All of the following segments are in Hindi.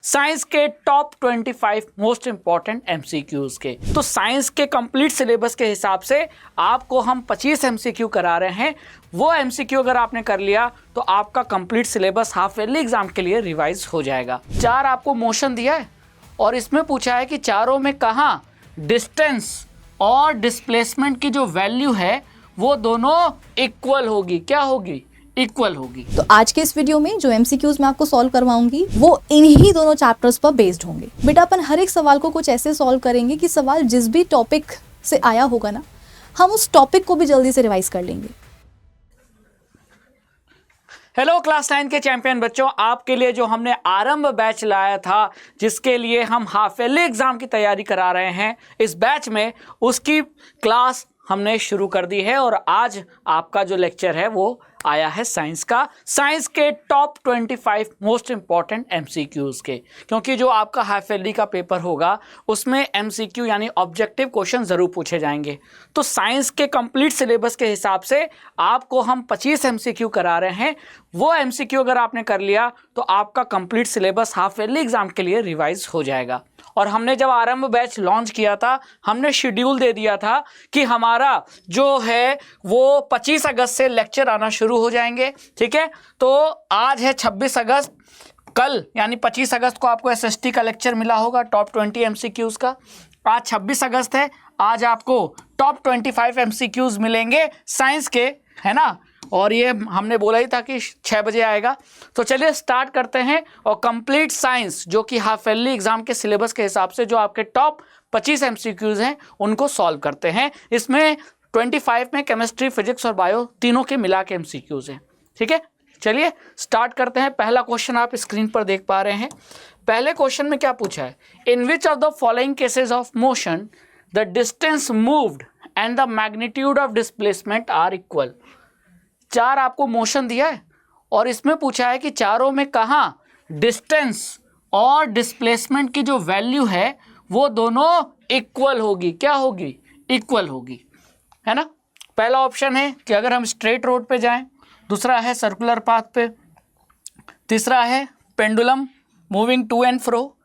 साइंस के टॉप 25 मोस्ट इंपॉर्टेंट एमसीक्यूज के। तो साइंस के कंप्लीट सिलेबस के हिसाब से आपको हम 25 एमसीक्यू करा रहे हैं। वो एमसीक्यू अगर आपने कर लिया तो आपका complete syllabus half yearly exam के लिए रिवाइज हो जाएगा। 4 आपको मोशन दिया है और इसमें पूछा है कि चारों में कहाँ डिस्टेंस और डिस्प्लेसमेंट की जो वैल्यू है वो दोनों इक्वल होगी। क्या होगी? इक्वल होगी। तो आज के इस वीडियो में जो एमसीक्यूज मैं आपको सॉल्व करवाऊंगी वो इन्हीं दोनों चैप्टर्स पर बेस्ड होंगे। बेटा अपन हर एक सवाल को कुछ ऐसे सॉल्व करेंगे कि सवाल जिस भी टॉपिक से आया होगा ना, हम उस टॉपिक को भी जल्दी से रिवाइज कर लेंगे। हेलो क्लास 9 के चैंपियन बच्चों, आपके लिए जो हमने आरंभ बैच लाया था जिसके लिए हम हाफ ईयरली एग्जाम की तैयारी करा रहे हैं, इस बैच में उसकी क्लास हमने शुरू कर दी है। और आज आपका जो लेक्चर है वो आया है साइंस का, साइंस के टॉप 25 मोस्ट इंपॉर्टेंट एमसीक्यूज के। क्योंकि जो आपका हाफ ईयरली का पेपर होगा उसमें एमसीक्यू यानी ऑब्जेक्टिव क्वेश्चन जरूर पूछे जाएंगे। तो साइंस के कंप्लीट सिलेबस के हिसाब से आपको हम 25 एमसीक्यू करा रहे हैं। वो एमसीक्यू अगर आपने कर लिया तो आपका complete syllabus half yearly exam के लिए रिवाइज हो जाएगा। और हमने जब आरंभ बैच लॉन्च किया था, हमने शेड्यूल दे दिया था कि हमारा जो है वो 25 अगस्त से लेक्चर आना शुरू हो जाएंगे। ठीक है, तो आज है 26 अगस्त, कल यानी 25 अगस्त को आपको एसएसटी का लेक्चर मिला होगा टॉप 20 एमसीक्यूज का। आज 26 अगस्त है, आज आपको टॉप 25 एमसीक्यूज मिलेंगे साइंस के, है ना। और ये हमने बोला ही था कि 6 बजे आएगा। तो चलिए स्टार्ट करते हैं और कंप्लीट साइंस जो कि हाफ ईयरली एग्जाम के सिलेबस के हिसाब से जो आपके टॉप 25 एमसीक्यूज हैं उनको सॉल्व करते हैं। इसमें 25 में केमिस्ट्री, फिजिक्स और बायो तीनों के मिला के एमसीक्यूज हैं। ठीक है, चलिए स्टार्ट करते हैं। पहला क्वेश्चन आप स्क्रीन पर देख पा रहे हैं। पहले क्वेश्चन में क्या पूछा है? In which of the following cases of motion the distance moved and the magnitude of displacement are equal. 4 आपको मोशन दिया है और इसमें पूछा है कि चारों में कहाँ डिस्टेंस और डिस्प्लेसमेंट की जो वैल्यू है वो दोनों इक्वल होगी। क्या होगी? इक्वल होगी, है ना। पहला ऑप्शन है कि अगर हम स्ट्रेट रोड पे जाएं, दूसरा है सर्कुलर पाथ पे, तीसरा है pendulum moving to and fro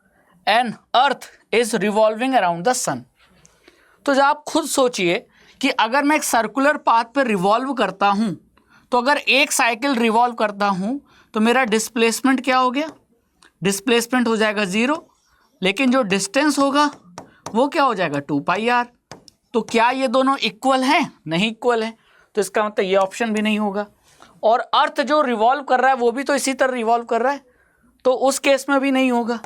and earth is revolving around the sun. तो जब आप खुद सोचिए कि अगर मैं एक सर्कुलर पाथ पे रिवॉल्व करता हूँ तो अगर एक साइकिल रिवॉल्व करता हूँ तो मेरा डिस्प्लेसमेंट क्या हो गया? डिस्प्लेसमेंट हो जाएगा 0, लेकिन जो डिस्टेंस होगा वो क्या हो जाएगा? 2πr। तो क्या ये दोनों इक्वल हैं? नहीं इक्वल है, तो इसका मतलब ये ऑप्शन भी नहीं होगा। और अर्थ जो रिवॉल्व कर रहा है वो भी तो इसी तरह रिवॉल्व कर रहा है, तो उस केस में भी नहीं होगा।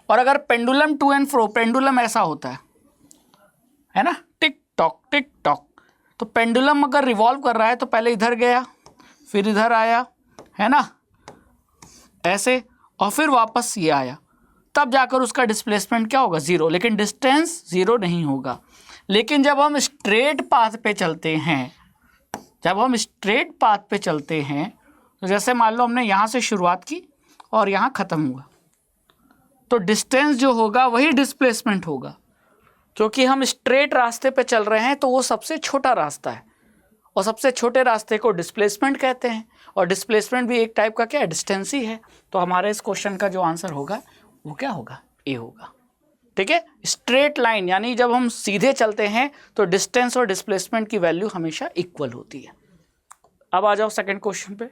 और अगर pendulum to and fro, pendulum ऐसा होता है ना, टिक टॉक। तो पेंडुलम अगर रिवॉल्व कर रहा है तो पहले इधर गया, फिर इधर आया, है ना, ऐसे, और फिर वापस ये आया, तब जाकर उसका डिस्प्लेसमेंट क्या होगा? 0। लेकिन डिस्टेंस 0 नहीं होगा। लेकिन जब हम स्ट्रेट पाथ पे चलते हैं, तो जैसे मान लो हमने यहाँ से शुरुआत की और यहाँ ख़त्म हुआ, तो डिस्टेंस जो होगा वही डिस्प्लेसमेंट होगा। क्योंकि हम स्ट्रेट रास्ते पे चल रहे हैं तो वो सबसे छोटा रास्ता है और सबसे छोटे रास्ते को डिस्प्लेसमेंट कहते हैं। और डिस्प्लेसमेंट भी एक टाइप का क्या है? डिस्टेंस ही है। तो हमारे इस क्वेश्चन का जो आंसर होगा वो क्या होगा? ए होगा। ठीक है, स्ट्रेट लाइन यानी जब हम सीधे चलते हैं तो डिस्टेंस और डिस्प्लेसमेंट की वैल्यू हमेशा इक्वल होती है। अब आ जाओ सेकेंड क्वेश्चन पे।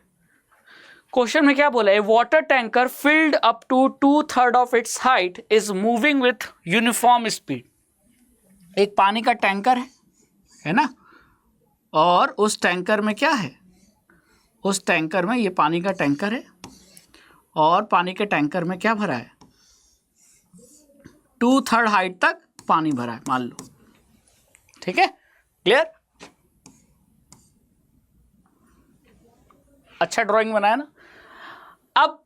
क्वेश्चन में क्या बोला है? Water tanker filled up to 2/3 of its height is moving with uniform speed. एक पानी का टैंकर है ना, और उस टैंकर में क्या है? उस टैंकर में, ये पानी का टैंकर है और पानी के टैंकर में क्या भरा है? 2/3 हाइट तक पानी भरा है, मान लो। ठीक है, क्लियर? अच्छा ड्राइंग बनाया ना। अब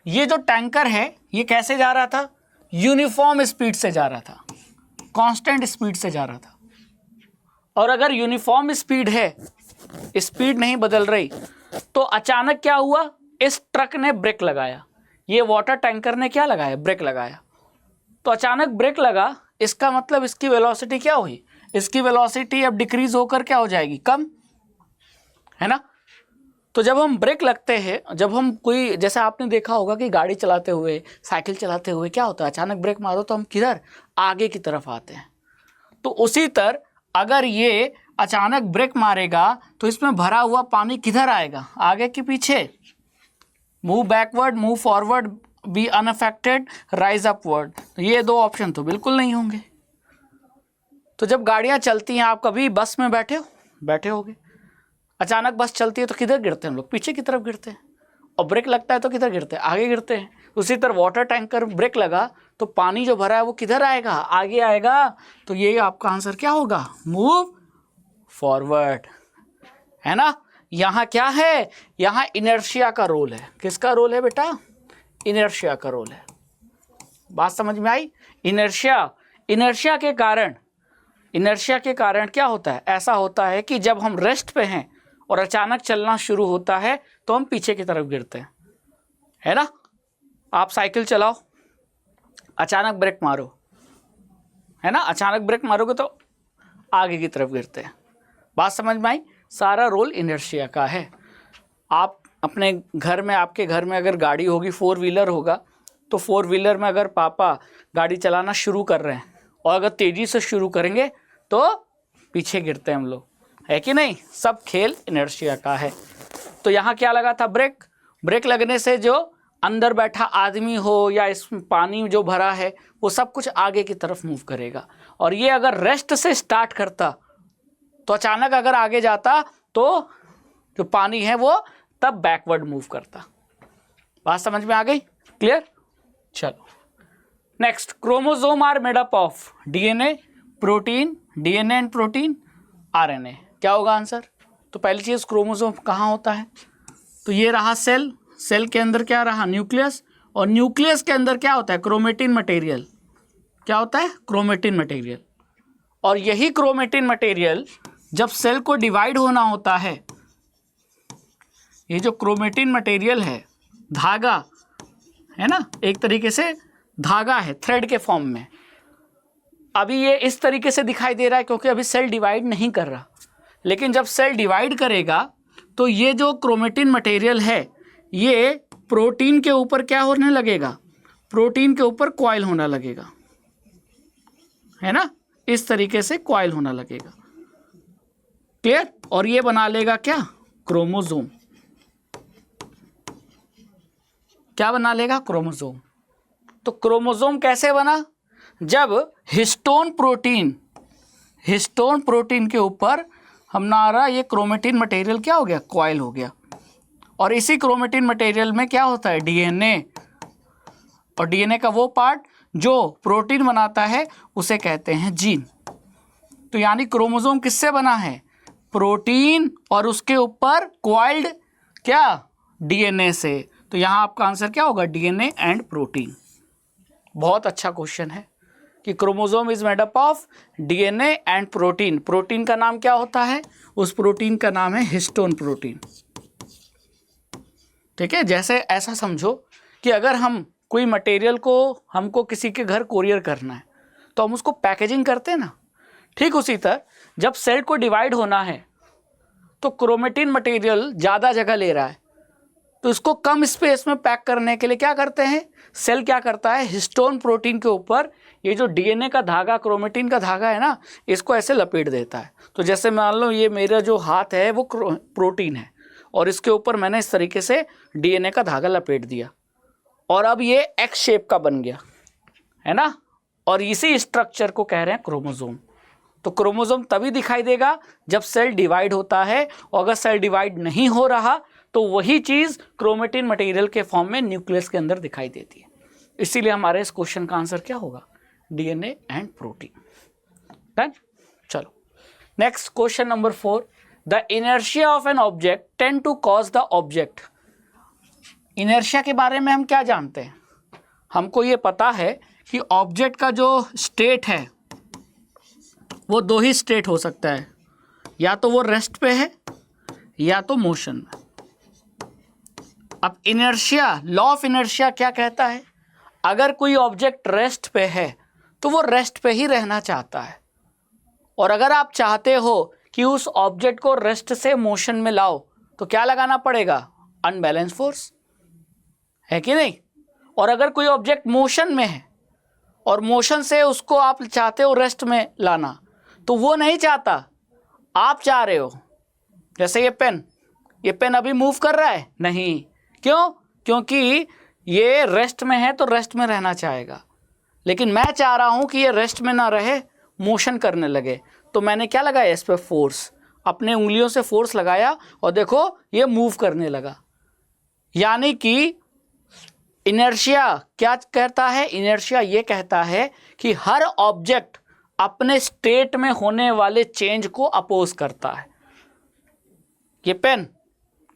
ये जो टैंकर है ये कैसे जा रहा था? यूनिफॉर्म स्पीड से जा रहा था, कांस्टेंट स्पीड से जा रहा था। और अगर यूनिफॉर्म स्पीड है, स्पीड नहीं बदल रही, तो अचानक क्या हुआ? इस ट्रक ने ब्रेक लगाया, ये वाटर टैंकर ने क्या लगाया? ब्रेक लगाया। तो अचानक ब्रेक लगा, इसका मतलब इसकी वेलोसिटी क्या हुई? इसकी वेलोसिटी अब डिक्रीज होकर क्या हो जाएगी? कम, है ना। तो जब हम ब्रेक लगते हैं, जब हम कोई, जैसे आपने देखा होगा कि गाड़ी चलाते हुए, साइकिल चलाते हुए क्या होता है, अचानक ब्रेक मारो तो हम किधर, आगे की तरफ आते हैं। तो उसी तरह अगर ये अचानक ब्रेक मारेगा तो इसमें भरा हुआ पानी किधर आएगा, आगे कि पीछे। Move backward, move forward, be unaffected, rise upward. तो ये दो ऑप्शन तो बिल्कुल नहीं होंगे। तो जब गाड़ियां चलती हैं, आप कभी बस में बैठे होगे, अचानक बस चलती है तो किधर गिरते हैं हम लोग, पीछे की तरफ गिरते हैं। और ब्रेक लगता है तो किधर गिरते हैं, आगे गिरते हैं। उसी तरह वाटर टैंकर ब्रेक लगा तो पानी जो भरा है वो किधर आएगा, आगे आएगा। तो ये आपका आंसर क्या होगा, मूव फॉरवर्ड, है ना। यहाँ क्या है, यहाँ इनर्शिया का रोल है। किसका रोल है बेटा, इनर्शिया का रोल है। बात समझ में आई। इनर्शिया के कारण क्या होता है, ऐसा होता है कि जब हम रेस्ट पे हैं और अचानक चलना शुरू होता है तो हम पीछे की तरफ गिरते हैं, है ना। आप साइकिल चलाओ, अचानक ब्रेक मारो, है ना, अचानक ब्रेक मारोगे तो आगे की तरफ गिरते हैं। बात समझ में आई। सारा रोल इनर्शिया का है। आप अपने घर में, आपके घर में अगर गाड़ी होगी, 4 व्हीलर होगा, तो 4 व्हीलर में अगर पापा गाड़ी चलाना शुरू कर रहे हैं और अगर तेज़ी से शुरू करेंगे तो पीछे गिरते हैं हम लोग, है कि नहीं। सब खेल इनर्शिया का है। तो यहाँ क्या लगा था, ब्रेक लगने से जो अंदर बैठा आदमी हो या इस पानी जो भरा है वो सब कुछ आगे की तरफ मूव करेगा। और ये अगर रेस्ट से स्टार्ट करता तो अचानक अगर आगे जाता तो जो पानी है वो तब बैकवर्ड मूव करता। बात समझ में आ गई, क्लियर। चलो next, chromosome are made up of DNA, protein, DNA and protein, RNA. क्या होगा आंसर। तो पहली चीज, क्रोमोसोम कहाँ होता है, तो ये रहा सेल के अंदर क्या रहा, न्यूक्लियस। और न्यूक्लियस के अंदर क्या होता है, क्रोमेटिन मटेरियल। क्या होता है, क्रोमेटिन मटेरियल। और यही क्रोमेटिन मटेरियल जब सेल को डिवाइड होना होता है, ये जो क्रोमेटिन मटेरियल है, धागा है ना, एक तरीके से धागा है थ्रेड के फॉर्म में। अभी ये इस तरीके से दिखाई दे रहा है क्योंकि अभी सेल डिवाइड नहीं कर रहा, लेकिन जब सेल डिवाइड करेगा तो ये जो क्रोमेटिन मटेरियल है ये प्रोटीन के ऊपर क्या होने लगेगा, प्रोटीन के ऊपर कॉइल होना लगेगा, है ना, इस तरीके से कॉइल होना लगेगा, क्लियर। और ये बना लेगा क्या, क्रोमोसोम। क्या बना लेगा, क्रोमोसोम। तो क्रोमोसोम कैसे बना, जब हिस्टोन प्रोटीन के ऊपर हमारा ये क्रोमेटिन मटेरियल क्या हो गया, कॉइल हो गया। और इसी क्रोमेटिन मटेरियल में क्या होता है, डीएनए। और डीएनए का वो पार्ट जो प्रोटीन बनाता है उसे कहते हैं जीन। तो यानी क्रोमोसोम किससे बना है, प्रोटीन और उसके ऊपर कॉइल्ड क्या, डीएनए से। तो यहाँ आपका आंसर क्या होगा, डीएनए एंड प्रोटीन। बहुत अच्छा क्वेश्चन है कि chromosome is made up of DNA and protein. Protein का नाम क्या होता है, उस प्रोटीन का नाम है हिस्टोन प्रोटीन। ठीक है, जैसे ऐसा समझो कि अगर हम कोई मटेरियल को हमको किसी के घर कोरियर करना है तो हम उसको पैकेजिंग करते हैं ना, ठीक उसी तरह जब सेल को डिवाइड होना है तो क्रोमेटिन मटेरियल ज़्यादा जगह ले रहा है, तो इसको कम स्पेस में पैक करने के लिए क्या करते हैं, सेल क्या करता है, हिस्टोन प्रोटीन के ऊपर ये जो डीएनए का धागा, क्रोमेटिन का धागा है ना, इसको ऐसे लपेट देता है। तो जैसे मान लो ये मेरा जो हाथ है वो प्रोटीन है और इसके ऊपर मैंने इस तरीके से डीएनए का धागा लपेट दिया और अब ये एक्स शेप का बन गया, है ना। और इसी स्ट्रक्चर को कह रहे हैं क्रोमोसोम। तो क्रोमोसोम तभी दिखाई देगा जब सेल डिवाइड होता है, और अगर सेल डिवाइड नहीं हो रहा तो वही चीज़ क्रोमेटिन मटेरियल के फॉर्म में न्यूक्लियस के अंदर दिखाई देती है। इसीलिए हमारे इस क्वेश्चन का आंसर क्या होगा, डीएनए एंड प्रोटीन। डन। चलो next, question number 4, the inertia of an object tend to cause the object. Inertia के बारे में हम क्या जानते हैं, हमको ये पता है कि ऑब्जेक्ट का जो स्टेट है वो 2 ही स्टेट हो सकता है, या तो वो रेस्ट पे है या तो मोशन में। अब इनर्शिया, लॉ ऑफ इनर्शिया क्या कहता है, अगर कोई ऑब्जेक्ट रेस्ट पे है तो वो रेस्ट पे ही रहना चाहता है, और अगर आप चाहते हो कि उस ऑब्जेक्ट को रेस्ट से मोशन में लाओ तो क्या लगाना पड़ेगा, अनबैलेंस फोर्स, है कि नहीं। और अगर कोई ऑब्जेक्ट मोशन में है और मोशन से उसको आप चाहते हो रेस्ट में लाना, तो वो नहीं चाहता, आप चाह रहे हो। जैसे ये पेन अभी मूव कर रहा है नहीं, क्यों, क्योंकि ये रेस्ट में है तो रेस्ट में रहना चाहेगा, लेकिन मैं चाह रहा हूं कि ये रेस्ट में ना रहे, मोशन करने लगे। तो मैंने क्या लगाया, इस पर फोर्स, अपने उंगलियों से फोर्स लगाया और देखो ये मूव करने लगा। यानी कि इनर्शिया क्या कहता है, इनर्शिया ये कहता है कि हर ऑब्जेक्ट अपने स्टेट में होने वाले चेंज को अपोज करता है। ये पेन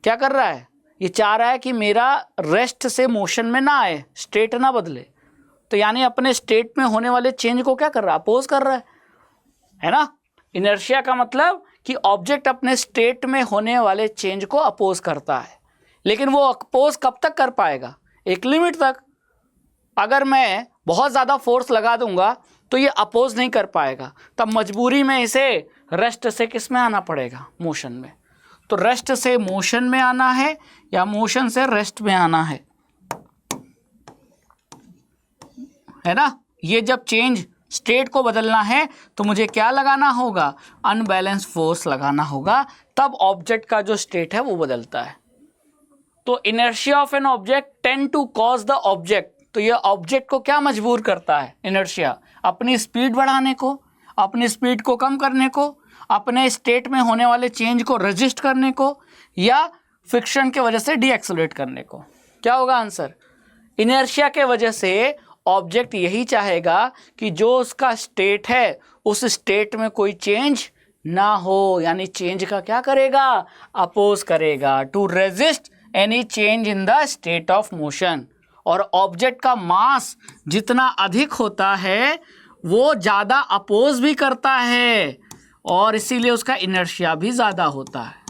क्या कर रहा है, ये चाह रहा है कि मेरा रेस्ट से मोशन में ना आए, स्टेट ना बदले, तो यानी अपने स्टेट में होने वाले चेंज को क्या कर रहा है, अपोज कर रहा है ना। इनर्शिया का मतलब कि ऑब्जेक्ट अपने स्टेट में होने वाले चेंज को अपोज करता है, लेकिन वो अपोज कब तक कर पाएगा, एक लिमिट तक। अगर मैं बहुत ज़्यादा फोर्स लगा दूंगा तो ये अपोज नहीं कर पाएगा, तब मजबूरी में इसे रेस्ट से किस में आना पड़ेगा, मोशन में। तो रेस्ट से मोशन में आना है या मोशन से रेस्ट में आना है ना। ये जब चेंज स्टेट को बदलना है तो मुझे क्या लगाना होगा, अनबैलेंस फोर्स लगाना होगा, तब ऑब्जेक्ट का जो स्टेट है वो बदलता है। तो inertia of an object tend to cause the object, तो ये ऑब्जेक्ट को क्या मजबूर करता है, इनर्शिया, अपनी स्पीड बढ़ाने को, अपनी स्पीड को कम करने को, अपने स्टेट में होने वाले चेंज को रजिस्ट करने को, या फ्रिक्शन के वजह से डीएक्सेलरेट करने को। क्या होगा आंसर, इनर्शिया के वजह से ऑब्जेक्ट यही चाहेगा कि जो उसका स्टेट है उस स्टेट में कोई चेंज ना हो, यानी चेंज का क्या करेगा, अपोज करेगा, to resist any change in the state of motion. और ऑब्जेक्ट का मास जितना अधिक होता है वो ज़्यादा अपोज भी करता है और इसीलिए उसका इनर्शिया भी ज़्यादा होता है।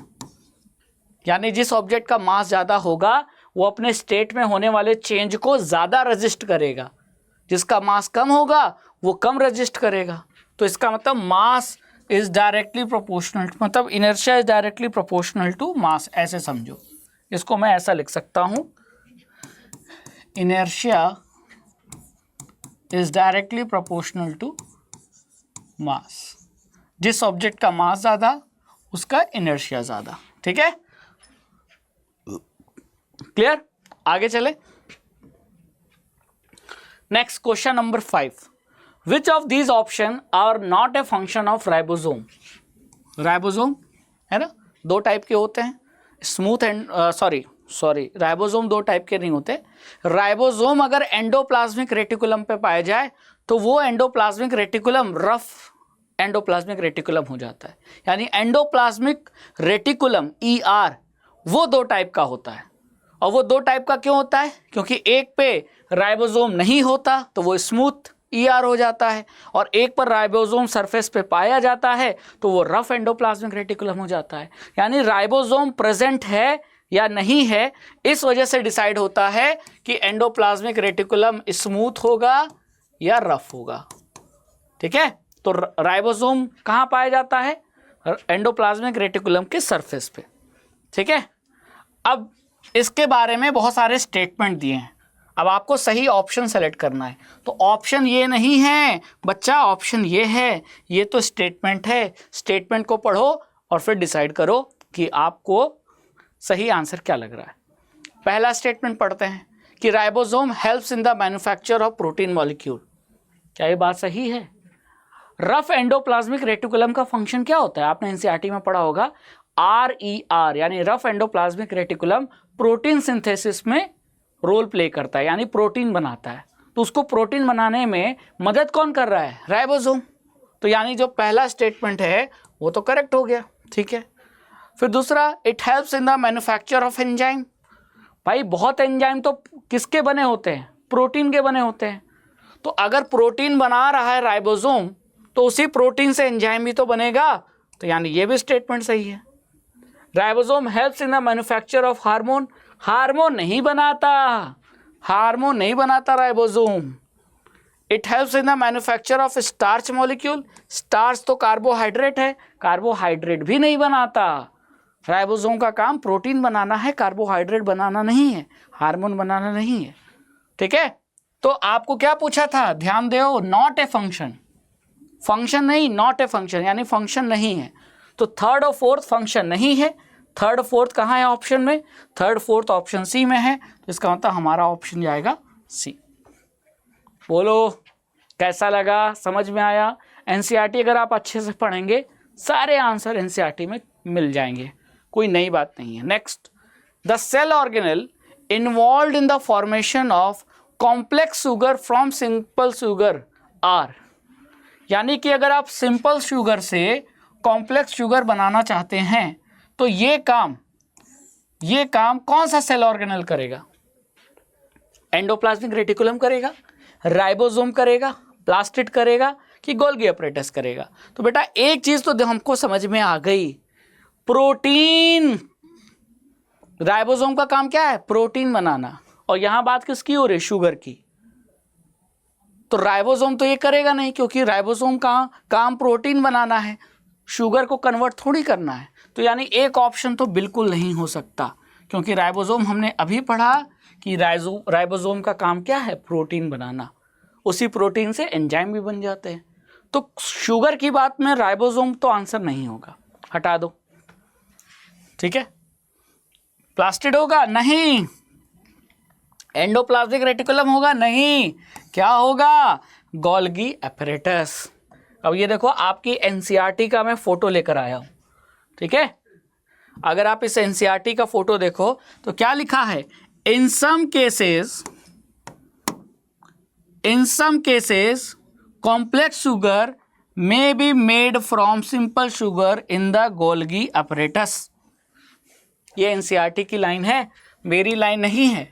यानी जिस ऑब्जेक्ट का मास ज़्यादा होगा वो अपने स्टेट में होने वाले चेंज को ज़्यादा रजिस्ट करेगा, जिसका मास कम होगा वो कम रजिस्ट करेगा। तो इसका मतलब मास इज डायरेक्टली प्रोपोर्शनल, मतलब inertia is directly proportional to mass, ऐसे समझो। इसको मैं ऐसा लिख सकता हूँ, inertia is directly proportional to mass. जिस ऑब्जेक्ट का मास ज़्यादा उसका इनर्शिया ज़्यादा। ठीक है, क्लियर, आगे चले। Next question number 5, which of these option are not a function of ribosome. Ribosome है ना, दो टाइप के होते हैं, स्मूथ एंड सॉरी राइबोसोम दो टाइप के नहीं होते। राइबोसोम अगर एंडोप्लाज्मिक रेटिकुलम पे पाया जाए तो वो endoplasmic reticulum rough endoplasmic reticulum हो जाता है। यानी एंडोप्लाज्मिक रेटिकुलम ER वो दो टाइप का होता है। और वो दो टाइप का क्यों होता है, क्योंकि एक पे राइबोसोम नहीं होता तो वो स्मूथ ER हो जाता है, और एक पर राइबोसोम सरफेस पे पाया जाता है तो वो रफ एंडोप्लाज्मिक रेटिकुलम हो जाता है। यानी राइबोसोम प्रेजेंट है या नहीं है इस वजह से डिसाइड होता है कि एंडोप्लाज्मिक रेटिकुलम स्मूथ होगा या रफ होगा। ठीक है, तो राइबोसोम कहाँ पाया जाता है, एंडोप्लाज्मिक रेटिकुलम के सरफेस पे। ठीक है, अब इसके बारे में बहुत सारे स्टेटमेंट दिए हैं, अब आपको सही ऑप्शन सेलेक्ट करना है। तो ऑप्शन ये नहीं है बच्चा, ऑप्शन ये है, ये तो स्टेटमेंट है। स्टेटमेंट को पढ़ो और फिर डिसाइड करो कि आपको सही आंसर क्या लग रहा है। पहला स्टेटमेंट पढ़ते हैं कि ribosome helps in the manufacture of protein molecule. क्या ये बात सही है? रफ एंडोप्लाज्मिक रेटिकुलम का फंक्शन क्या होता है, आपने एनसीईआरटी में पढ़ा होगा, RER यानी rough endoplasmic reticulum protein synthesis में रोल प्ले करता है, यानी प्रोटीन बनाता है। तो उसको प्रोटीन बनाने में मदद कौन कर रहा है, राइबोसोम। तो यानी जो पहला स्टेटमेंट है वो तो करेक्ट हो गया। ठीक है, फिर दूसरा, it helps in the manufacture of enzyme. भाई बहुत एंजाइम तो किसके बने होते हैं, प्रोटीन के बने होते हैं। तो अगर प्रोटीन बना रहा है राइबोसोम तो उसी प्रोटीन से एंजाइम भी तो बनेगा, तो यानी ये भी स्टेटमेंट सही है। Ribosome helps in the manufacture of hormone. Hormone नहीं बनाता, हार्मोन नहीं बनाता ribosome. It helps in the manufacture of starch molecule. Starch तो कार्बोहाइड्रेट है, कार्बोहाइड्रेट भी नहीं बनाता। राइबोसोम का काम प्रोटीन बनाना है, कार्बोहाइड्रेट बनाना नहीं है, हार्मोन बनाना नहीं है। ठीक है, तो आपको क्या पूछा था, ध्यान दो, नॉट ए फंक्शन, फंक्शन नहीं, नॉट ए फंक्शन, यानी फंक्शन नहीं है। तो थर्ड और फोर्थ फंक्शन नहीं है। थर्ड फोर्थ कहाँ है ऑप्शन में, थर्ड फोर्थ ऑप्शन सी में है, तो इसका मतलब हमारा ऑप्शन जाएगा सी। बोलो कैसा लगा, समझ में आया? एनसीईआरटी अगर आप अच्छे से पढ़ेंगे सारे आंसर एनसीईआरटी में मिल जाएंगे, कोई नई बात नहीं है। Next, the cell organelle involve in the formation of complex sugar from simple sugar are, यानी कि अगर आप सिंपल शुगर से कॉम्प्लेक्स शुगर बनाना चाहते हैं तो ये काम कौन सा सेल ऑर्गेनेल करेगा? एंडोप्लाज्मिक रेटिकुलम करेगा, राइबोसोम करेगा, प्लास्टिड करेगा कि गोल्गी अपरेटस करेगा? तो बेटा एक चीज तो हमको समझ में आ गई, प्रोटीन। राइबोसोम का काम क्या है, प्रोटीन बनाना, और यहां बात किसकी हो रही है, शुगर की। तो राइबोसोम तो ये करेगा नहीं, क्योंकि राइबोसोम का काम प्रोटीन बनाना है, शुगर को कन्वर्ट थोड़ी करना है। तो यानी एक ऑप्शन तो बिल्कुल नहीं हो सकता, क्योंकि राइबोसोम हमने अभी पढ़ा कि राइबोसोम का काम क्या है, प्रोटीन बनाना, उसी प्रोटीन से एंजाइम भी बन जाते हैं। तो शुगर की बात में राइबोसोम तो आंसर नहीं होगा, हटा दो। ठीक है, प्लास्टिड होगा नहीं, एंडोप्लाज्मिक रेटिकुलम होगा नहीं, क्या होगा, गोल्गी अपैरेटस। अब ये देखो आपकी एनसीईआरटी का मैं फोटो लेकर आया हूं, ठीक है। अगर आप इस एनसीईआरटी का फोटो देखो तो क्या लिखा है, in some cases complex sugar may be made from simple sugar in the Golgi apparatus. ये एनसीईआरटी की लाइन है, मेरी लाइन नहीं है।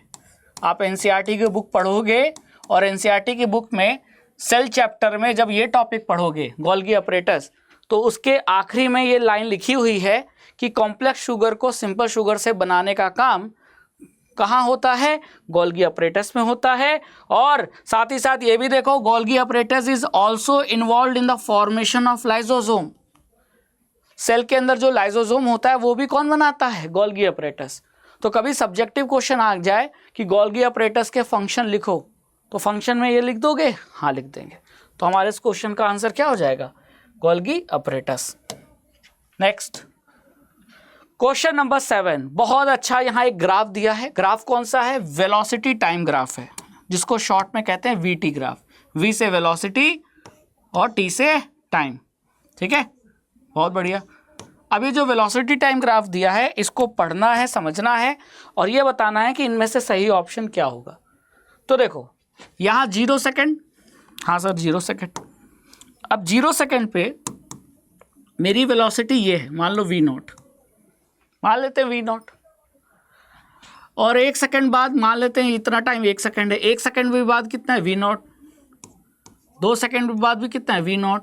आप एनसीईआरटी की बुक पढ़ोगे और एनसीईआरटी की बुक में सेल चैप्टर में जब ये टॉपिक पढ़ोगे गोल्गी अपैरेटस, तो उसके आखिरी में ये लाइन लिखी हुई है कि कॉम्प्लेक्स शुगर को सिंपल शुगर से बनाने का काम कहाँ होता है, गोल्गी अपैरेटस में होता है। और साथ ही साथ ये भी देखो, Golgi apparatus is also involve in the formation of lysosome. Cell के अंदर जो लाइसोसोम होता है वो भी कौन बनाता है, गोल्गी अपैरेटस। तो कभी सब्जेक्टिव क्वेश्चन आ जाए कि गोल्गी अपैरेटस के फंक्शन लिखो, तो फंक्शन में ये लिख दोगे, हाँ लिख देंगे। तो हमारे इस क्वेश्चन का आंसर क्या हो जाएगा, Golgi apparatus. Next, question number 7, बहुत अच्छा, यहाँ एक ग्राफ दिया है। ग्राफ कौन सा है, वेलोसिटी टाइम ग्राफ है, जिसको शॉर्ट में कहते हैं वीटी ग्राफ। वी से वेलोसिटी और टी से टाइम, ठीक है, बहुत बढ़िया। अभी जो वेलोसिटी टाइम ग्राफ दिया है इसको पढ़ना है, समझना है और ये बताना है कि इनमें से सही ऑप्शन क्या होगा। तो देखो यहाँ 0 सेकेंड, हाँ सर 0 सेकेंड। अब 0 सेकेंड पे मेरी वेलोसिटी ये है, मान लो v0, मान लेते हैं v0, और 1 सेकेंड बाद मान लेते हैं इतना टाइम 1 सेकेंड है। 1 सेकेंड भी बाद कितना है v0, 2 सेकेंड बाद भी कितना है v0,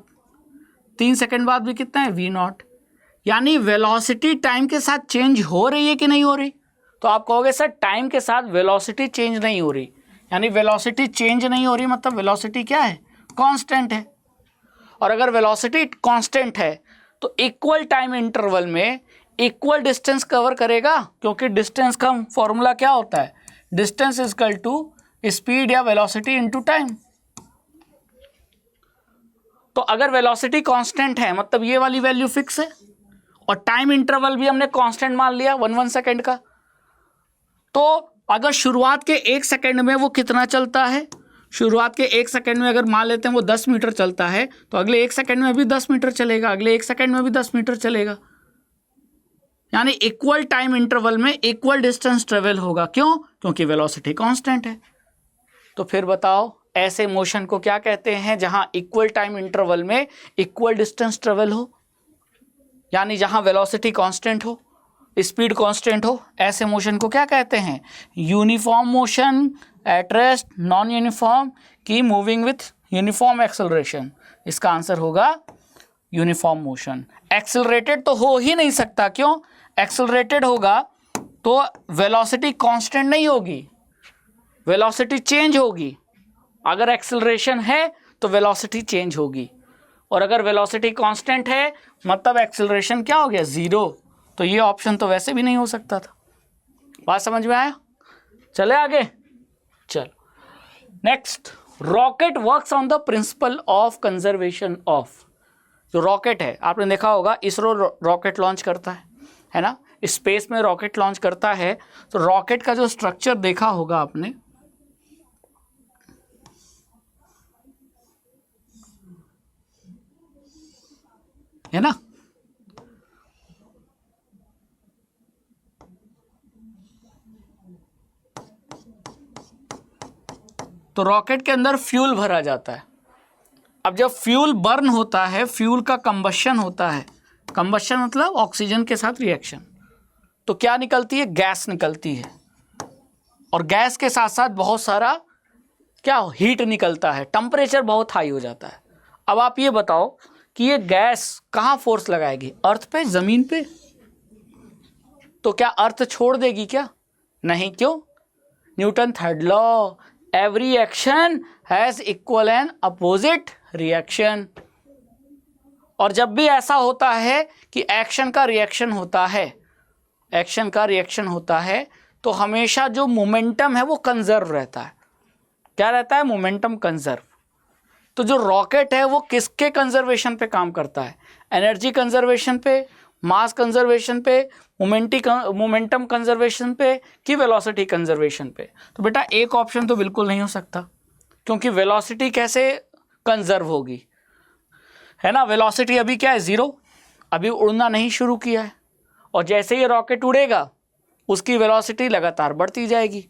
3 सेकेंड बाद भी कितना है v0। यानी वेलोसिटी टाइम के साथ चेंज हो रही है कि नहीं हो रही? तो आप कहोगे सर टाइम के साथ वेलोसिटी चेंज नहीं हो रही, यानी वेलोसिटी चेंज नहीं हो रही मतलब वेलोसिटी क्या है, कांस्टेंट है। और अगर वेलोसिटी कांस्टेंट है तो इक्वल टाइम इंटरवल में इक्वल डिस्टेंस कवर करेगा, क्योंकि डिस्टेंस का फॉर्मूला क्या होता है, distance is equal to speed या वेलोसिटी इनटू टाइम। तो अगर वेलोसिटी कांस्टेंट है मतलब ये वाली वैल्यू फिक्स है, और टाइम इंटरवल भी हमने कांस्टेंट मान लिया 1 सेकेंड का। तो अगर शुरुआत के 1 सेकेंड में वो कितना चलता है, शुरुआत के 1 सेकेंड में अगर मान लेते हैं वो 10 मीटर चलता है, तो अगले 1 सेकेंड में भी 10 मीटर चलेगा, अगले 1 सेकेंड में भी 10 मीटर चलेगा। यानी इक्वल टाइम इंटरवल में इक्वल डिस्टेंस ट्रेवल होगा। क्यों? क्योंकि वेलोसिटी कांस्टेंट है। तो फिर बताओ ऐसे मोशन को क्या कहते हैं जहां इक्वल टाइम इंटरवल में इक्वल डिस्टेंस ट्रेवल हो, यानी जहां वेलोसिटी कांस्टेंट हो, स्पीड कांस्टेंट हो, ऐसे मोशन को क्या कहते हैं, uniform motion at rest, non uniform की मूविंग विथ यूनिफॉर्म एक्सेलरेशन। इसका आंसर होगा यूनिफॉर्म मोशन। एक्सेलरेटेड तो हो ही नहीं सकता, क्यों? एक्सेलरेटेड होगा तो वेलोसिटी कांस्टेंट नहीं होगी, वेलोसिटी चेंज होगी। अगर एक्सेलरेशन है तो वेलोसिटी चेंज होगी, और अगर वेलोसिटी कांस्टेंट है मतलब एक्सेलरेशन क्या हो गया, 0। तो ये ऑप्शन तो वैसे भी नहीं हो सकता था। बात समझ में आया? चले आगे। चलो next, rocket works on the principle of conservation of. जो रॉकेट है, आपने देखा होगा इसरो रॉकेट लॉन्च करता है ना, स्पेस में रॉकेट लॉन्च करता है। तो रॉकेट का जो स्ट्रक्चर देखा होगा आपने, है ना, तो रॉकेट के अंदर फ्यूल भरा जाता है। अब जब फ्यूल बर्न होता है, फ्यूल का कंबशन होता है, कंबशन मतलब ऑक्सीजन के साथ रिएक्शन, तो क्या निकलती है? गैस निकलती है। और गैस के साथ साथ बहुत सारा क्या हीट निकलता है, टेम्परेचर बहुत हाई हो जाता है। अब आप ये बताओ कि ये गैस कहाँ फोर्स लगाएगी? अर्थ पे, ज़मीन पे? तो क्या अर्थ छोड़ देगी क्या? नहीं। क्यों? Newton third law, every action has equal and opposite reaction. और जब भी ऐसा होता है कि एक्शन का रिएक्शन होता है, एक्शन का रिएक्शन होता है, तो हमेशा जो मोमेंटम है वो कंजर्व रहता है। क्या रहता है? Momentum conserve. तो जो रॉकेट है वो किसके कंजर्वेशन पे काम करता है? एनर्जी कंजर्वेशन पे, मास कंजर्वेशन पे, मोमेंटम कंजर्वेशन पे, कि वेलोसिटी कंजर्वेशन पे? तो बेटा एक ऑप्शन तो बिल्कुल नहीं हो सकता, क्योंकि वेलोसिटी कैसे कंजर्व होगी, है ना? वेलोसिटी अभी क्या है? ज़ीरो, अभी उड़ना नहीं शुरू किया है। और जैसे ही रॉकेट उड़ेगा उसकी वेलोसिटी लगातार बढ़ती जाएगी।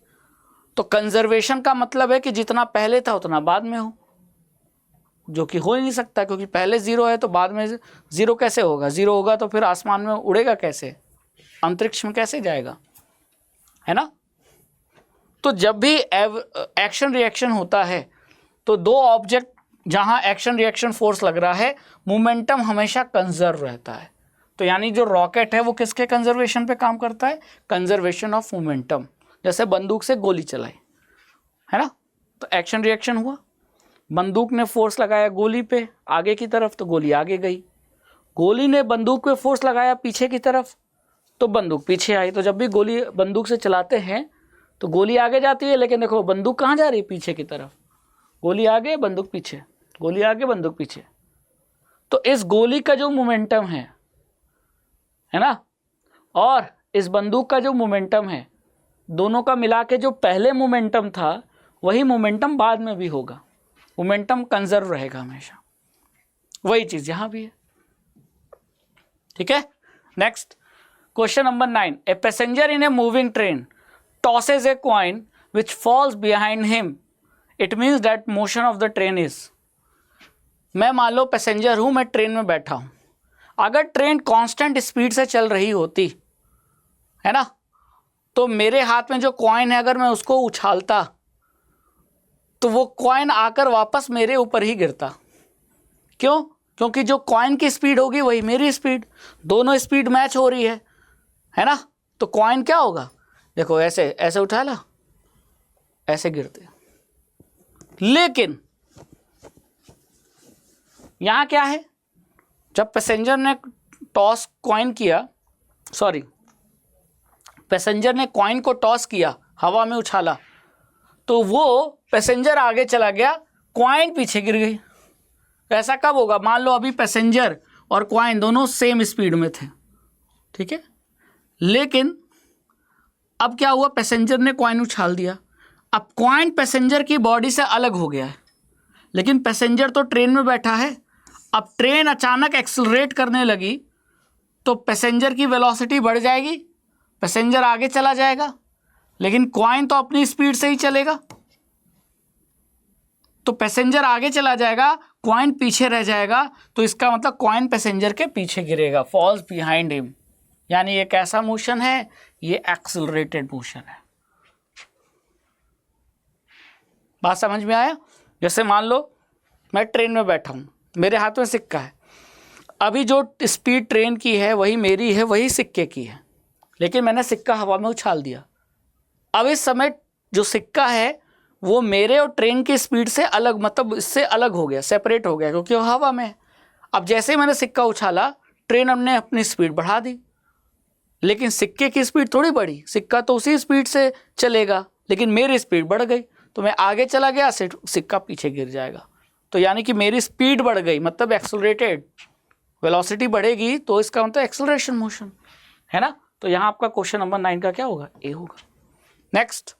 तो कंजर्वेशन का मतलब है कि जितना पहले था उतना बाद में हो, जो कि हो ही नहीं सकता, क्योंकि पहले ज़ीरो है तो बाद में ज़ीरो कैसे होगा? ज़ीरो होगा तो फिर आसमान में उड़ेगा कैसे? अंतरिक्ष में कैसे जाएगा? है ना? तो जब भी एक्शन रिएक्शन होता है तो दो ऑब्जेक्ट जहां एक्शन रिएक्शन फोर्स लग रहा है, मोमेंटम हमेशा कंजर्व रहता है। तो यानी जो रॉकेट है वो किसके कंजर्वेशन पे काम करता है? Conservation of momentum. जैसे बंदूक से गोली चलाई, है ना, तो एक्शन रिएक्शन हुआ, बंदूक ने फोर्स लगाया गोली पे आगे की तरफ तो गोली आगे गई, गोली ने बंदूक पे फोर्स लगाया पीछे की तरफ तो बंदूक पीछे आई। तो जब भी गोली बंदूक से चलाते हैं तो गोली आगे जाती है, लेकिन देखो बंदूक कहाँ जा रही है? पीछे की तरफ। गोली आगे, बंदूक पीछे, गोली आगे, बंदूक पीछे। तो इस गोली का जो मोमेंटम है ना, और इस बंदूक का जो मोमेंटम है, दोनों का मिला के जो पहले मोमेंटम था वही मोमेंटम बाद में भी होगा। मोमेंटम कंजर्व रहेगा हमेशा। वही चीज़ यहाँ भी है। ठीक है। Next question number 9, a passenger in a moving train tosses a coin which falls behind him, it means that motion of the train is. मैं मान लो पैसेंजर हूँ, मैं ट्रेन में बैठा हूँ। अगर ट्रेन कांस्टेंट स्पीड से चल रही होती है ना, तो मेरे हाथ में जो कॉइन है अगर मैं उसको उछालता तो वो कॉइन आकर वापस मेरे ऊपर ही गिरता। क्यों? क्योंकि जो कॉइन की स्पीड होगी वही मेरी स्पीड, दोनों स्पीड मैच हो रही है ना। तो कॉइन क्या होगा? देखो ऐसे ऐसे उठा ला, ऐसे गिरते। लेकिन यहां क्या है? जब पैसेंजर ने टॉस कॉइन किया, सॉरी, पैसेंजर ने कॉइन को टॉस किया, हवा में उछाला, तो वो पैसेंजर आगे चला गया, कॉइन पीछे गिर गई। ऐसा कब होगा? मान लो अभी पैसेंजर और कॉइन दोनों सेम स्पीड में थे, ठीक है, लेकिन अब क्या हुआ? पैसेंजर ने कॉइन उछाल दिया, अब कॉइन पैसेंजर की बॉडी से अलग हो गया है, लेकिन पैसेंजर तो ट्रेन में बैठा है। अब ट्रेन अचानक एक्सेलरेट करने लगी तो पैसेंजर की वेलोसिटी बढ़ जाएगी, पैसेंजर आगे चला जाएगा, लेकिन कॉइन तो अपनी स्पीड से ही चलेगा। तो पैसेंजर आगे चला जाएगा, कॉइन पीछे रह जाएगा, तो इसका मतलब कॉइन पैसेंजर के पीछे गिरेगा, फॉल्स बिहाइंड हिम। यानी ये कैसा मोशन है? ये एक्सेलरेटेड मोशन है। बात समझ में आया? जैसे मान लो मैं ट्रेन में बैठा हूँ, मेरे हाथ में सिक्का है, अभी जो स्पीड ट्रेन की है वही मेरी है, वही सिक्के की है, लेकिन मैंने सिक्का हवा में उछाल दिया। अब इस समय जो सिक्का है वो मेरे और ट्रेन की स्पीड से अलग, मतलब इससे अलग हो गया, सेपरेट हो गया, क्योंकि वो हवा में है। अब जैसे ही मैंने सिक्का उछाला, ट्रेन हमने अपनी स्पीड बढ़ा दी, लेकिन सिक्के की स्पीड थोड़ी बढ़ी, सिक्का तो उसी स्पीड से चलेगा, लेकिन मेरी स्पीड बढ़ गई तो मैं आगे चला गया, सिक्का पीछे गिर जाएगा। तो यानी कि मेरी स्पीड बढ़ गई, मतलब एक्सेलरेटेड, वेलोसिटी बढ़ेगी तो इसका मतलब एक्सेलरेशन मोशन है ना। तो यहाँ आपका क्वेश्चन नंबर 9 का क्या होगा, ए होगा। Next,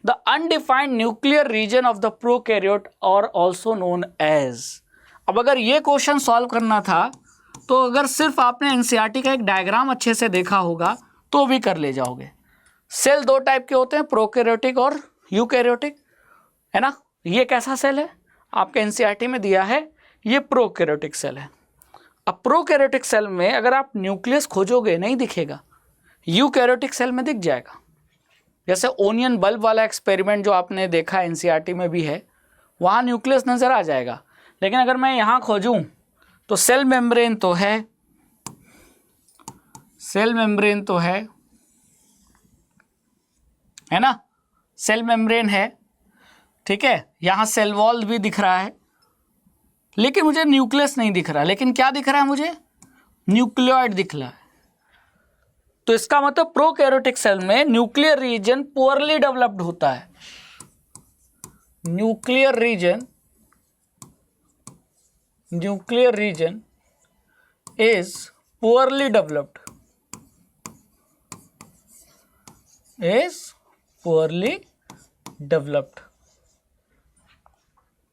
the undefined nuclear region of the prokaryote और ऑल्सो नोन एज। अब अगर ये क्वेश्चन सॉल्व करना था तो अगर सिर्फ आपने एनसीईआरटी का एक डायग्राम अच्छे से देखा होगा तो भी कर ले जाओगे। सेल दो टाइप के होते हैं, प्रोकैरियोटिक और यूकैरियोटिक, है ना। ये कैसा सेल है, आपके एनसीईआरटी में दिया है, ये प्रोकैरियोटिक सेल है। अब प्रोकैरियोटिक सेल में अगर आप न्यूक्लियस खोजोगे नहीं दिखेगा, यूकैरियोटिक सेल में दिख जाएगा। जैसे ओनियन बल्ब वाला एक्सपेरिमेंट जो आपने देखा एनसीईआरटी में भी है, वहाँ न्यूक्लियस नज़र आ जाएगा। लेकिन अगर मैं यहाँ खोजूँ तो सेल मेम्ब्रेन तो है, सेल मेम्ब्रेन तो है ना, सेल मेम्ब्रेन है, ठीक है। यहाँ सेल वॉल भी दिख रहा है, लेकिन मुझे न्यूक्लियस नहीं दिख रहा। लेकिन क्या दिख रहा है मुझे, न्यूक्लियोइड दिख रहा है। तो इसका मतलब प्रोकैरियोटिक सेल में न्यूक्लियर रीजन पुअरली डेवलप्ड होता है। Nuclear region is poorly developed,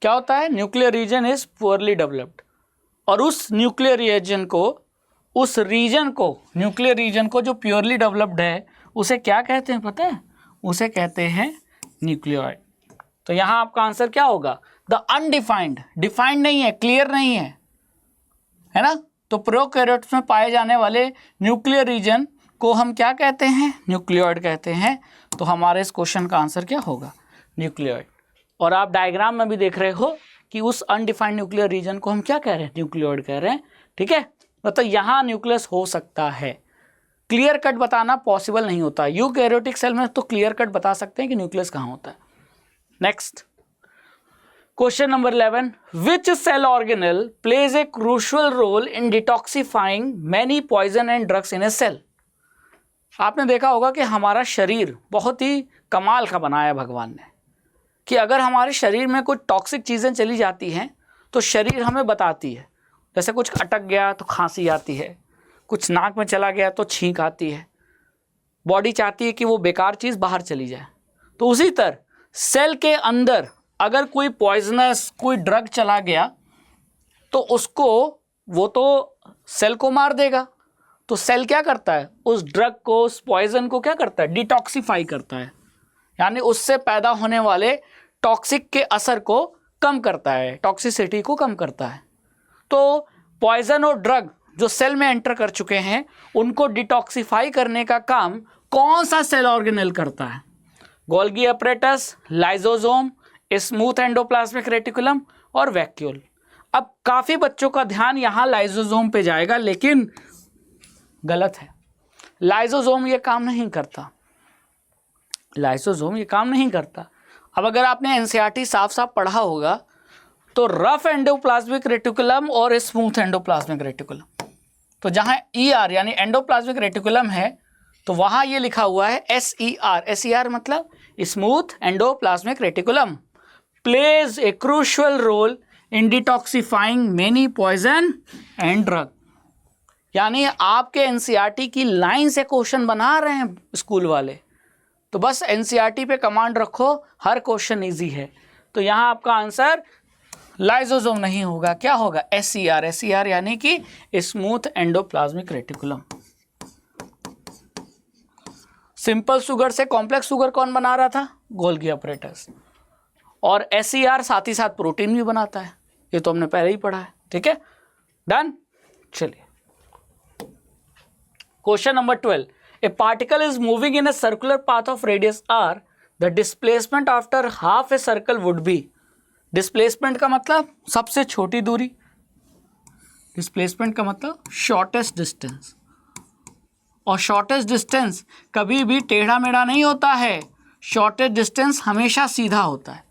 क्या होता है, nuclear region is poorly developed. और उस न्यूक्लियर रीजन को न्यूक्लियर रीजन को जो प्योरली डेवलप्ड है उसे क्या कहते हैं पता है, उसे कहते हैं न्यूक्लियोइड। तो यहाँ आपका आंसर क्या होगा, द अनडिफाइंड, डिफाइंड नहीं है, क्लियर नहीं है ना। तो प्रोकैरियोट्स में पाए जाने वाले न्यूक्लियर रीजन को हम क्या कहते हैं, न्यूक्लियोइड कहते हैं। तो हमारे इस क्वेश्चन का आंसर क्या होगा, न्यूक्लियोइड। और आप डायग्राम में भी देख रहे हो कि उस अनडिफाइंड न्यूक्लियर रीजन को हम क्या कह रहे हैं, न्यूक्लियोइड कह रहे हैं, ठीक है। मतलब यहाँ न्यूक्लियस हो सकता है, क्लियर कट बताना पॉसिबल नहीं होता। यूकैरियोटिक सेल में तो क्लियर कट बता सकते हैं कि न्यूक्लियस कहाँ होता है। Next, question number 11, which cell organelle plays a crucial role in detoxifying many poison and drugs in a cell. आपने देखा होगा कि हमारा शरीर बहुत ही कमाल का बनाया भगवान ने, कि अगर हमारे शरीर में कुछ टॉक्सिक चीज़ें चली जाती हैं तो शरीर हमें बताती है। जैसे कुछ अटक गया तो खांसी आती है, कुछ नाक में चला गया तो छींक आती है, बॉडी चाहती है कि वो बेकार चीज़ बाहर चली जाए। तो उसी तरह सेल के अंदर अगर कोई पॉइजनस, कोई ड्रग चला गया तो उसको, वो तो सेल को मार देगा। तो सेल क्या करता है, उस ड्रग को, उस पॉइजन को क्या करता है, डिटॉक्सिफाई करता है, यानी उससे पैदा होने वाले टॉक्सिक के असर को कम करता है, टॉक्सिसिटी को कम करता है। तो पॉइजन और ड्रग जो सेल में एंटर कर चुके हैं उनको डिटॉक्सिफाई करने का काम कौन सा सेल ऑर्गेनेल करता है, Golgi apparatus, lysosome, smooth endoplasmic reticulum और वैक्यूल। अब काफ़ी बच्चों का ध्यान यहाँ लाइसोसोम पे जाएगा, लेकिन गलत है। लाइसोसोम ये काम नहीं करता, लाइसोसोम ये काम नहीं करता। अब अगर आपने एनसीईआरटी साफ साफ पढ़ा होगा तो रफ एंडोप्लाज्मिक रेटिकुलम और स्मूथ एंडोप्लाज्मिक रेटिकुलम, तो जहाँ ER यानी एंडोप्लाज्मिक रेटिकुलम है तो वहाँ ये लिखा हुआ है SER। SER मतलब smooth endoplasmic reticulum plays a crucial role in detoxifying many poison and drug. यानी आपके एनसीईआरटी की लाइन से क्वेश्चन बना रहे हैं स्कूल वाले, तो बस एनसीईआरटी पे कमांड रखो, हर क्वेश्चन इजी है। तो यहाँ आपका आंसर लाइसोसोम नहीं होगा, क्या होगा, SER। SER यानी कि smooth endoplasmic reticulum. Simple sugar से कॉम्प्लेक्स शुगर कौन बना रहा था, गोल्गी अपरेटस। और SER साथ ही साथ प्रोटीन भी बनाता है, ये तो हमने पहले ही पढ़ा है, ठीक है, डन। चलिए question number 12, A particle is moving in a circular path of radius r, the displacement after half a circle would be. Displacement का मतलब सबसे छोटी दूरी, डिस्प्लेसमेंट का मतलब शॉर्टेस्ट डिस्टेंस, और शॉर्टेस्ट डिस्टेंस कभी भी टेढ़ा मेढ़ा नहीं होता है, शॉर्टेस्ट डिस्टेंस हमेशा सीधा होता है,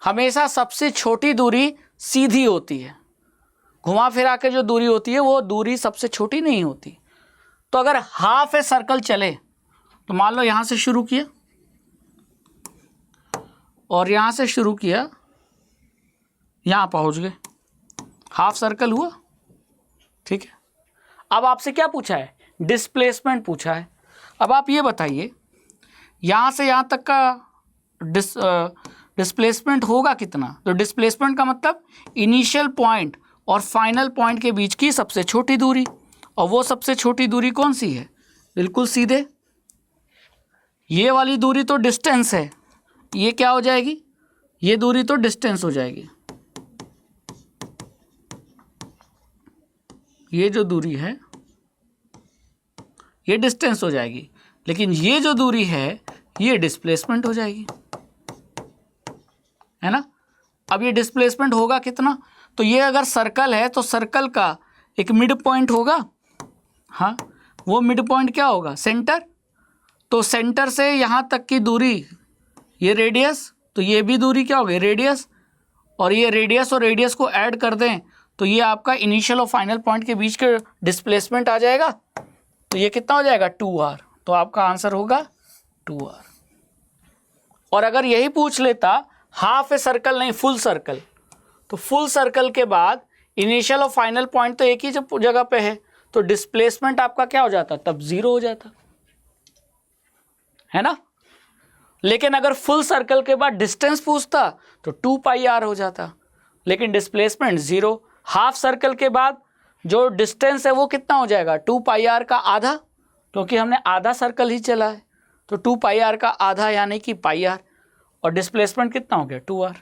हमेशा सबसे छोटी दूरी सीधी होती है, घुमा फिरा के जो दूरी होती है वो दूरी सबसे छोटी नहीं होती। तो अगर हाफ ए सर्कल चले तो मान लो यहां से शुरू किया और यहां से शुरू किया, यहां पहुंच गए, हाफ सर्कल हुआ, ठीक है। अब आपसे क्या पूछा है? डिस्प्लेसमेंट पूछा है। अब आप ये बताइए यहां से यहां तक का डिस्प्लेसमेंट होगा कितना? तो डिस्प्लेसमेंट का मतलब इनिशियल पॉइंट और फाइनल पॉइंट के बीच की सबसे छोटी दूरी, और वो सबसे छोटी दूरी कौन सी है? बिल्कुल सीधे ये वाली दूरी तो डिस्टेंस है, ये क्या हो जाएगी? ये दूरी तो डिस्टेंस हो जाएगी। ये जो दूरी है ये डिस्टेंस हो जाएगी, लेकिन ये जो दूरी है ये डिस्प्लेसमेंट हो जाएगी, है ना। अब ये डिस्प्लेसमेंट होगा कितना? तो ये अगर सर्कल है तो सर्कल का एक मिड पॉइंट होगा, हाँ, वो मिड पॉइंट क्या होगा? सेंटर। तो सेंटर से यहाँ तक की दूरी ये रेडियस, तो ये भी दूरी क्या होगी? रेडियस। और ये रेडियस और रेडियस को ऐड कर दें तो ये आपका इनिशियल और फाइनल पॉइंट के बीच के डिस्प्लेसमेंट आ जाएगा। तो ये कितना हो जाएगा? 2r। तो आपका आंसर होगा 2r। और अगर यही पूछ लेता हाफ ए सर्कल नहीं फुल सर्कल, तो फुल सर्कल के बाद इनिशियल और फाइनल पॉइंट तो एक ही जगह पे है, तो डिस्प्लेसमेंट आपका क्या हो जाता? तब 0 हो जाता, है ना। लेकिन अगर फुल सर्कल के बाद डिस्टेंस पूछता तो 2πr हो जाता, लेकिन डिस्प्लेसमेंट 0। हाफ सर्कल के बाद जो डिस्टेंस है वो कितना हो जाएगा? 2πr का आधा, क्योंकि हमने आधा सर्कल ही चला है, तो 2πr का आधा यानी कि πr, और डिस्प्लेसमेंट कितना हो गया? 2r।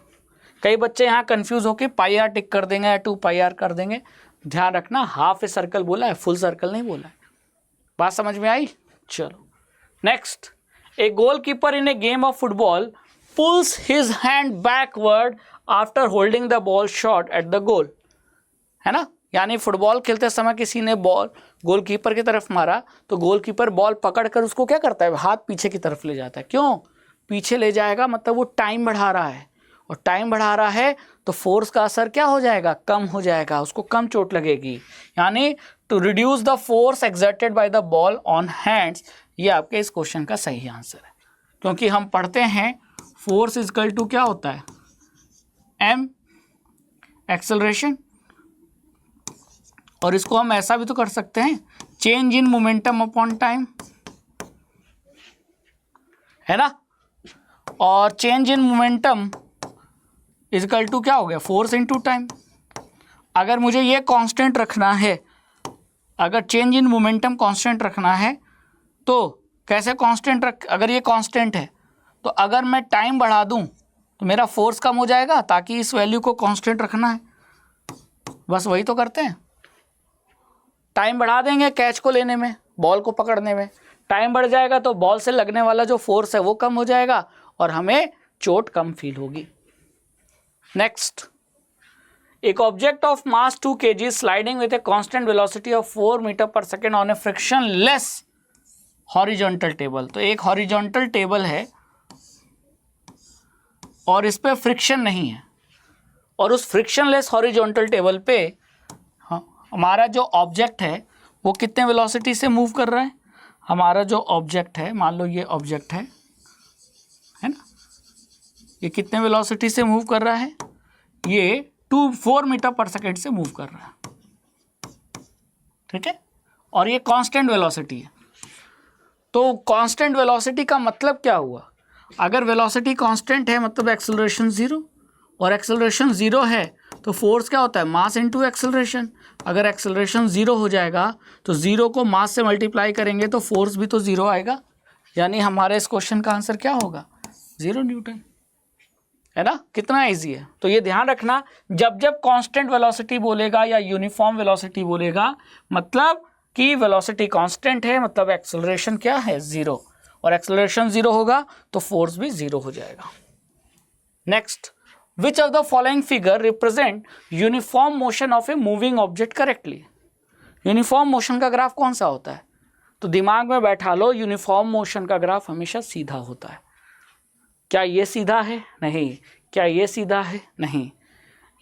कई बच्चे यहाँ कंफ्यूज होकर πr टिक कर देंगे या 2πr कर देंगे। ध्यान रखना हाफ ए सर्कल बोला है, फुल सर्कल नहीं बोला है। बात समझ में आई? चलो next. A goalkeeper in a game of football pulls his hand backward after holding the ball shot at the goal, है ना। यानी फुटबॉल खेलते समय किसी ने बॉल गोलकीपर की तरफ मारा तो गोलकीपर बॉल पकड़कर उसको क्या करता है? हाथ पीछे की तरफ ले जाता है। क्यों पीछे ले जाएगा? मतलब वो टाइम बढ़ा रहा है, और टाइम बढ़ा रहा है तो फोर्स का असर क्या हो जाएगा? कम हो जाएगा, उसको कम चोट लगेगी। यानी to reduce the force exerted by the ball on hands, ये आपके इस क्वेश्चन का सही आंसर है। क्योंकि हम पढ़ते हैं फोर्स इक्वल टू क्या होता है? m एक्सेलरेशन, और इसको हम ऐसा भी तो कर सकते हैं, change in momentum upon time, है ना। और change in momentum equal to क्या हो गया? Force into time. अगर मुझे ये कांस्टेंट रखना है, अगर चेंज इन मोमेंटम कांस्टेंट रखना है तो कैसे कांस्टेंट रख? अगर ये कांस्टेंट है तो अगर मैं टाइम बढ़ा दूं तो मेरा फोर्स कम हो जाएगा, ताकि इस वैल्यू को कांस्टेंट रखना है। बस वही तो करते हैं, टाइम बढ़ा देंगे कैच को लेने में, बॉल को पकड़ने में। टाइम बढ़ जाएगा तो बॉल से लगने वाला जो फोर्स है वो कम हो जाएगा और हमें चोट कम फील होगी। नेक्स्ट, एक object of mass 2 kg sliding with a constant velocity of 4 metre per second on a frictionless horizontal table. तो एक हॉरिजॉन्टल टेबल है और इस पे फ्रिक्शन नहीं है, और उस फ्रिक्शनलेस हॉरिजॉन्टल टेबल पे हमारा जो ऑब्जेक्ट है वो कितने वेलोसिटी से मूव कर रहा है? हमारा जो ऑब्जेक्ट है, मान लो ये ऑब्जेक्ट है ना, ये कितने वेलोसिटी से मूव कर रहा है? ये 4 मीटर पर सेकेंड से मूव कर रहा है, ठीक है। और ये कांस्टेंट वेलोसिटी है। तो कांस्टेंट वेलोसिटी का मतलब क्या हुआ? अगर वेलोसिटी कांस्टेंट है मतलब एक्सेलरेशन 0, और एक्सेलरेशन 0 है तो फोर्स क्या होता है? Mass into acceleration. अगर एक्सेलरेशन 0 हो जाएगा तो 0 को मास से मल्टीप्लाई करेंगे तो फोर्स भी तो 0 आएगा। यानी हमारे इस क्वेश्चन का आंसर क्या होगा? 0 न्यूटन, है ना। कितना इजी है। तो ये ध्यान रखना, जब जब कांस्टेंट वेलोसिटी बोलेगा या यूनिफॉर्म वेलोसिटी बोलेगा मतलब कि वेलोसिटी कांस्टेंट है, मतलब एक्सेलरेशन क्या है? 0, और एक्सेलरेशन 0 होगा तो फोर्स भी 0 हो जाएगा। Next, which of the following figure represent uniform motion of a moving object correctly? Uniform motion का ग्राफ कौन सा होता है? तो दिमाग में बैठा लो, यूनिफॉर्म मोशन का ग्राफ हमेशा सीधा होता है। क्या ये सीधा है? नहीं। क्या ये सीधा है? नहीं।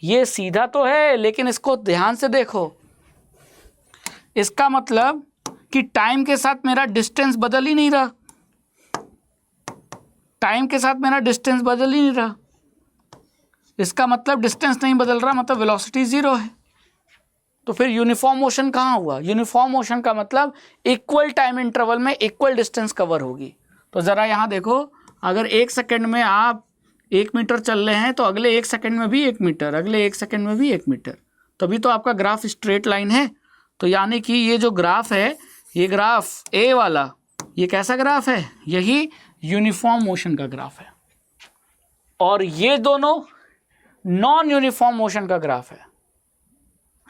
ये सीधा तो है लेकिन इसको ध्यान से देखो, इसका मतलब कि टाइम के साथ मेरा डिस्टेंस बदल ही नहीं रहा, टाइम के साथ मेरा डिस्टेंस बदल ही नहीं रहा। इसका मतलब डिस्टेंस नहीं बदल रहा, मतलब वेलोसिटी ज़ीरो है। तो फिर यूनिफॉर्म मोशन कहाँ हुआ? यूनिफॉर्म मोशन का मतलब इक्वल टाइम इंटरवल में इक्वल डिस्टेंस कवर होगी। तो ज़रा यहाँ देखो, अगर 1 सेकेंड में आप 1 मीटर चल रहे हैं तो अगले 1 सेकेंड में भी 1 मीटर, अगले 1 सेकेंड में भी 1 मीटर, तभी तो आपका ग्राफ स्ट्रेट लाइन है। तो यानी कि ये जो ग्राफ है, ये ग्राफ ए वाला, ये कैसा ग्राफ है? यही यूनिफॉर्म मोशन का ग्राफ है। और ये दोनों नॉन यूनिफॉर्म मोशन का ग्राफ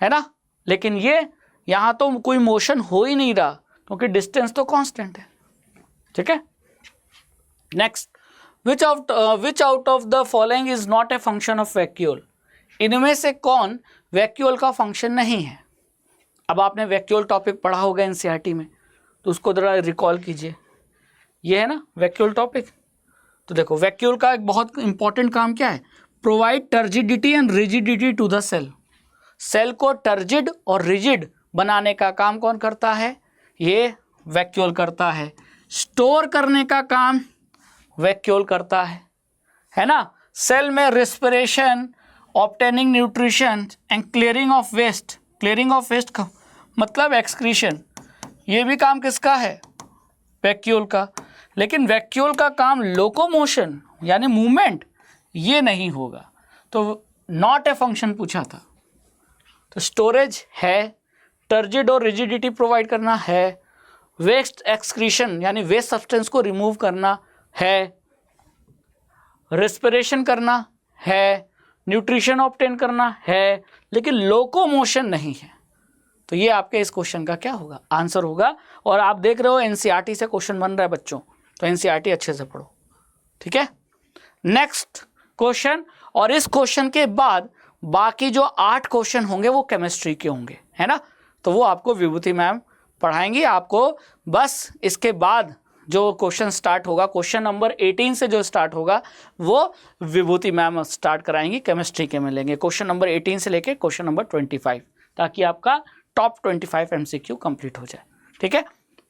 है ना। लेकिन ये यहाँ तो कोई मोशन हो ही नहीं रहा क्योंकि डिस्टेंस तो कांस्टेंट है। ठीक है, next, which out of the following is not a function of vacuole? इनमें से कौन वैक्यूल का फंक्शन नहीं है? अब आपने वैक्यूल टॉपिक पढ़ा होगा एनसीईआरटी में, तो उसको जरा रिकॉल कीजिए। ये है ना वैक्यूल टॉपिक। तो देखो, वैक्यूल का एक बहुत इंपॉर्टेंट काम क्या है? Provide turgidity and rigidity to the cell. Cell को टर्जिड और रिजिड बनाने का काम कौन करता है? ये वैक्यूल करता है। स्टोर करने का काम वैक्यूल करता है ना। सेल में respiration, obtaining nutrition and clearing of waste, clearing of waste का मतलब एक्सक्रीशन, ये भी काम किसका है? वैक्यूल का। लेकिन वैक्यूल का काम लोकोमोशन यानी मूवमेंट, ये नहीं होगा। तो नॉट ए फंक्शन पूछा था। तो स्टोरेज है, टर्जिड और रिजिडिटी प्रोवाइड करना है, वेस्ट एक्सक्रीशन यानी वेस्ट सब्सटेंस को रिमूव करना है, रेस्पिरेशन करना है, न्यूट्रिशन ऑब्टेन करना है, लेकिन लोकोमोशन नहीं है। तो ये आपके इस क्वेश्चन का क्या होगा? आंसर होगा। और आप देख रहे हो एनसीईआरटी से क्वेश्चन बन रहा है बच्चों, तो एनसीईआरटी अच्छे से पढ़ो। ठीक है, नेक्स्ट क्वेश्चन। और इस क्वेश्चन के बाद बाकी जो 8 क्वेश्चन होंगे वो केमिस्ट्री के होंगे, है ना। तो वो आपको विभूति मैम पढ़ाएंगी। आपको बस इसके बाद जो क्वेश्चन स्टार्ट होगा, क्वेश्चन नंबर 18 से जो स्टार्ट होगा वो विभूति मैम स्टार्ट कराएंगी, केमिस्ट्री के मिलेंगे क्वेश्चन नंबर 18 से लेके क्वेश्चन नंबर 25, ताकि आपका टॉप 25 MCQ कंप्लीट हो जाए। ठीक है,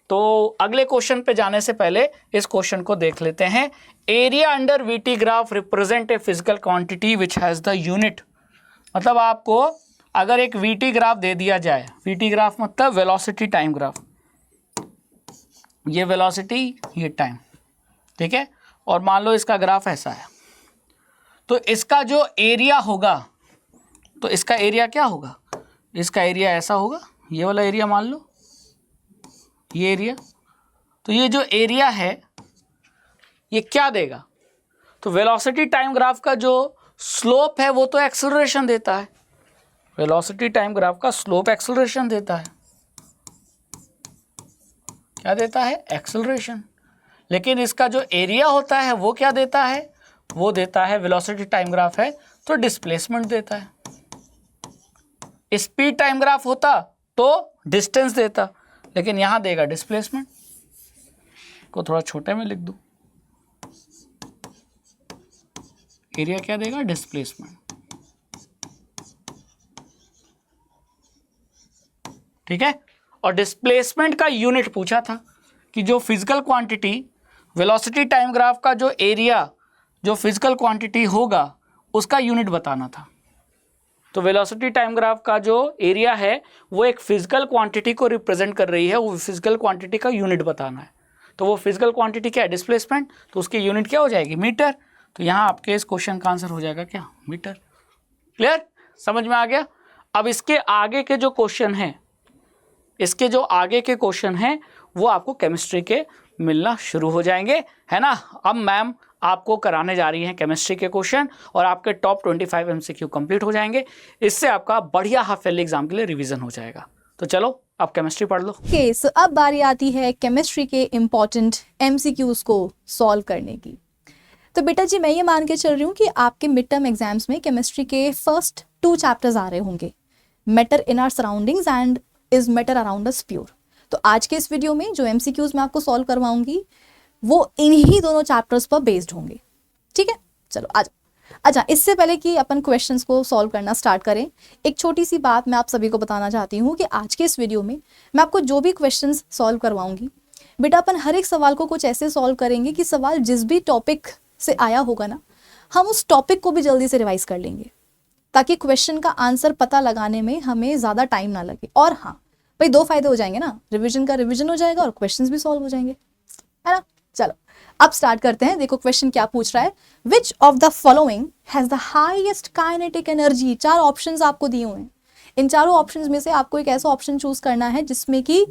तो अगले क्वेश्चन पे जाने से पहले इस क्वेश्चन को देख लेते हैं। Area under VT graph represent a physical quantity which has the unit. मतलब आपको अगर एक वीटी ग्राफ दे दिया जाए, वीटी ग्राफ मतलब वेलोसिटी टाइम ग्राफ, ये वेलोसिटी ये टाइम, ठीक है, और मान लो इसका ग्राफ ऐसा है, तो इसका जो एरिया होगा, तो इसका एरिया क्या होगा? इसका एरिया ऐसा होगा, ये वाला एरिया मान लो, ये एरिया। तो ये जो एरिया है ये क्या देगा? तो वेलोसिटी टाइम ग्राफ का जो स्लोप है वो तो एक्सेलरेशन देता है। वेलोसिटी टाइम ग्राफ का स्लोप एक्सेलरेशन देता है। क्या देता है? एक्सेलरेशन। लेकिन इसका जो एरिया होता है वो क्या देता है? वो देता है, वेलोसिटी टाइम ग्राफ है तो डिस्प्लेसमेंट देता है। स्पीड टाइम ग्राफ होता तो डिस्टेंस देता, लेकिन यहां देगा डिस्प्लेसमेंट। को थोड़ा छोटे में लिख दूं, एरिया क्या देगा? डिस्प्लेसमेंट। ठीक है, और डिस्प्लेसमेंट का यूनिट पूछा था कि जो physical quantity velocity time graph का जो एरिया जो फिजिकल क्वांटिटी होगा उसका यूनिट बताना था। तो वेलोसिटी टाइम ग्राफ का जो एरिया है वो एक फिजिकल क्वांटिटी को रिप्रेजेंट कर रही है, वो फिजिकल क्वांटिटी का यूनिट बताना है। तो वो फिजिकल क्वांटिटी क्या है? डिस्प्लेसमेंट। तो उसकी यूनिट क्या हो जाएगी? मीटर। तो यहाँ आपके इस क्वेश्चन का आंसर हो जाएगा क्या? मीटर। क्लियर? समझ में आ गया? अब इसके आगे के जो क्वेश्चन हैं, इसके जो आगे के क्वेश्चन हैं वो आपको केमिस्ट्री के मिलना शुरू हो जाएंगे, है ना। अब मैम आपको कराने जा रही हैं केमिस्ट्री के क्वेश्चन और आपके टॉप 25 MCQ कंप्लीट हो जाएंगे। इससे आपका बढ़िया हाफ ईयरली एग्जाम के लिए रिवीजन हो जाएगा। तो चलो आप केमिस्ट्री पढ़ लो। सो अब बारी आती है केमिस्ट्री के इम्पॉर्टेंट MCQs को सॉल्व करने की। तो बेटा जी, मैं ये मान के चल रही हूँ कि आपके मिड टर्म एग्जाम्स में केमिस्ट्री के फर्स्ट 2 चैप्टर्स आ रहे होंगे, matter in our surroundings and is matter around us pure. तो आज के इस वीडियो में जो MCQs मैं आपको सॉल्व करवाऊंगी वो इन्हीं दोनों चैप्टर्स पर बेस्ड होंगे। ठीक है, चलो आज। अच्छा, इससे पहले कि अपन क्वेश्चंस को सॉल्व करना स्टार्ट करें, एक छोटी सी बात मैं आप सभी को बताना चाहती हूँ कि आज के इस वीडियो में मैं आपको जो भी क्वेश्चंस सॉल्व करवाऊंगी, बेटा अपन हर एक सवाल को कुछ ऐसे सॉल्व करेंगे कि सवाल जिस भी टॉपिक से आया होगा ना, हम उस टॉपिक को भी जल्दी से रिवाइज कर लेंगे, ताकि क्वेश्चन का आंसर पता लगाने में हमें ज़्यादा टाइम ना लगे। और हाँ भाई, दो फायदे हो जाएंगे ना, रिविजन का रिविजन हो जाएगा और क्वेश्चंस भी सॉल्व हो जाएंगे, है ना। चलो अब स्टार्ट करते हैं। देखो क्वेश्चन क्या पूछ रहा है, विच of the following has the highest kinetic energy. 4 options आपको दिए हुए हैं, इन चारों ऑप्शंस में से आपको एक ऐसा ऑप्शन चूज करना है जिसमें कि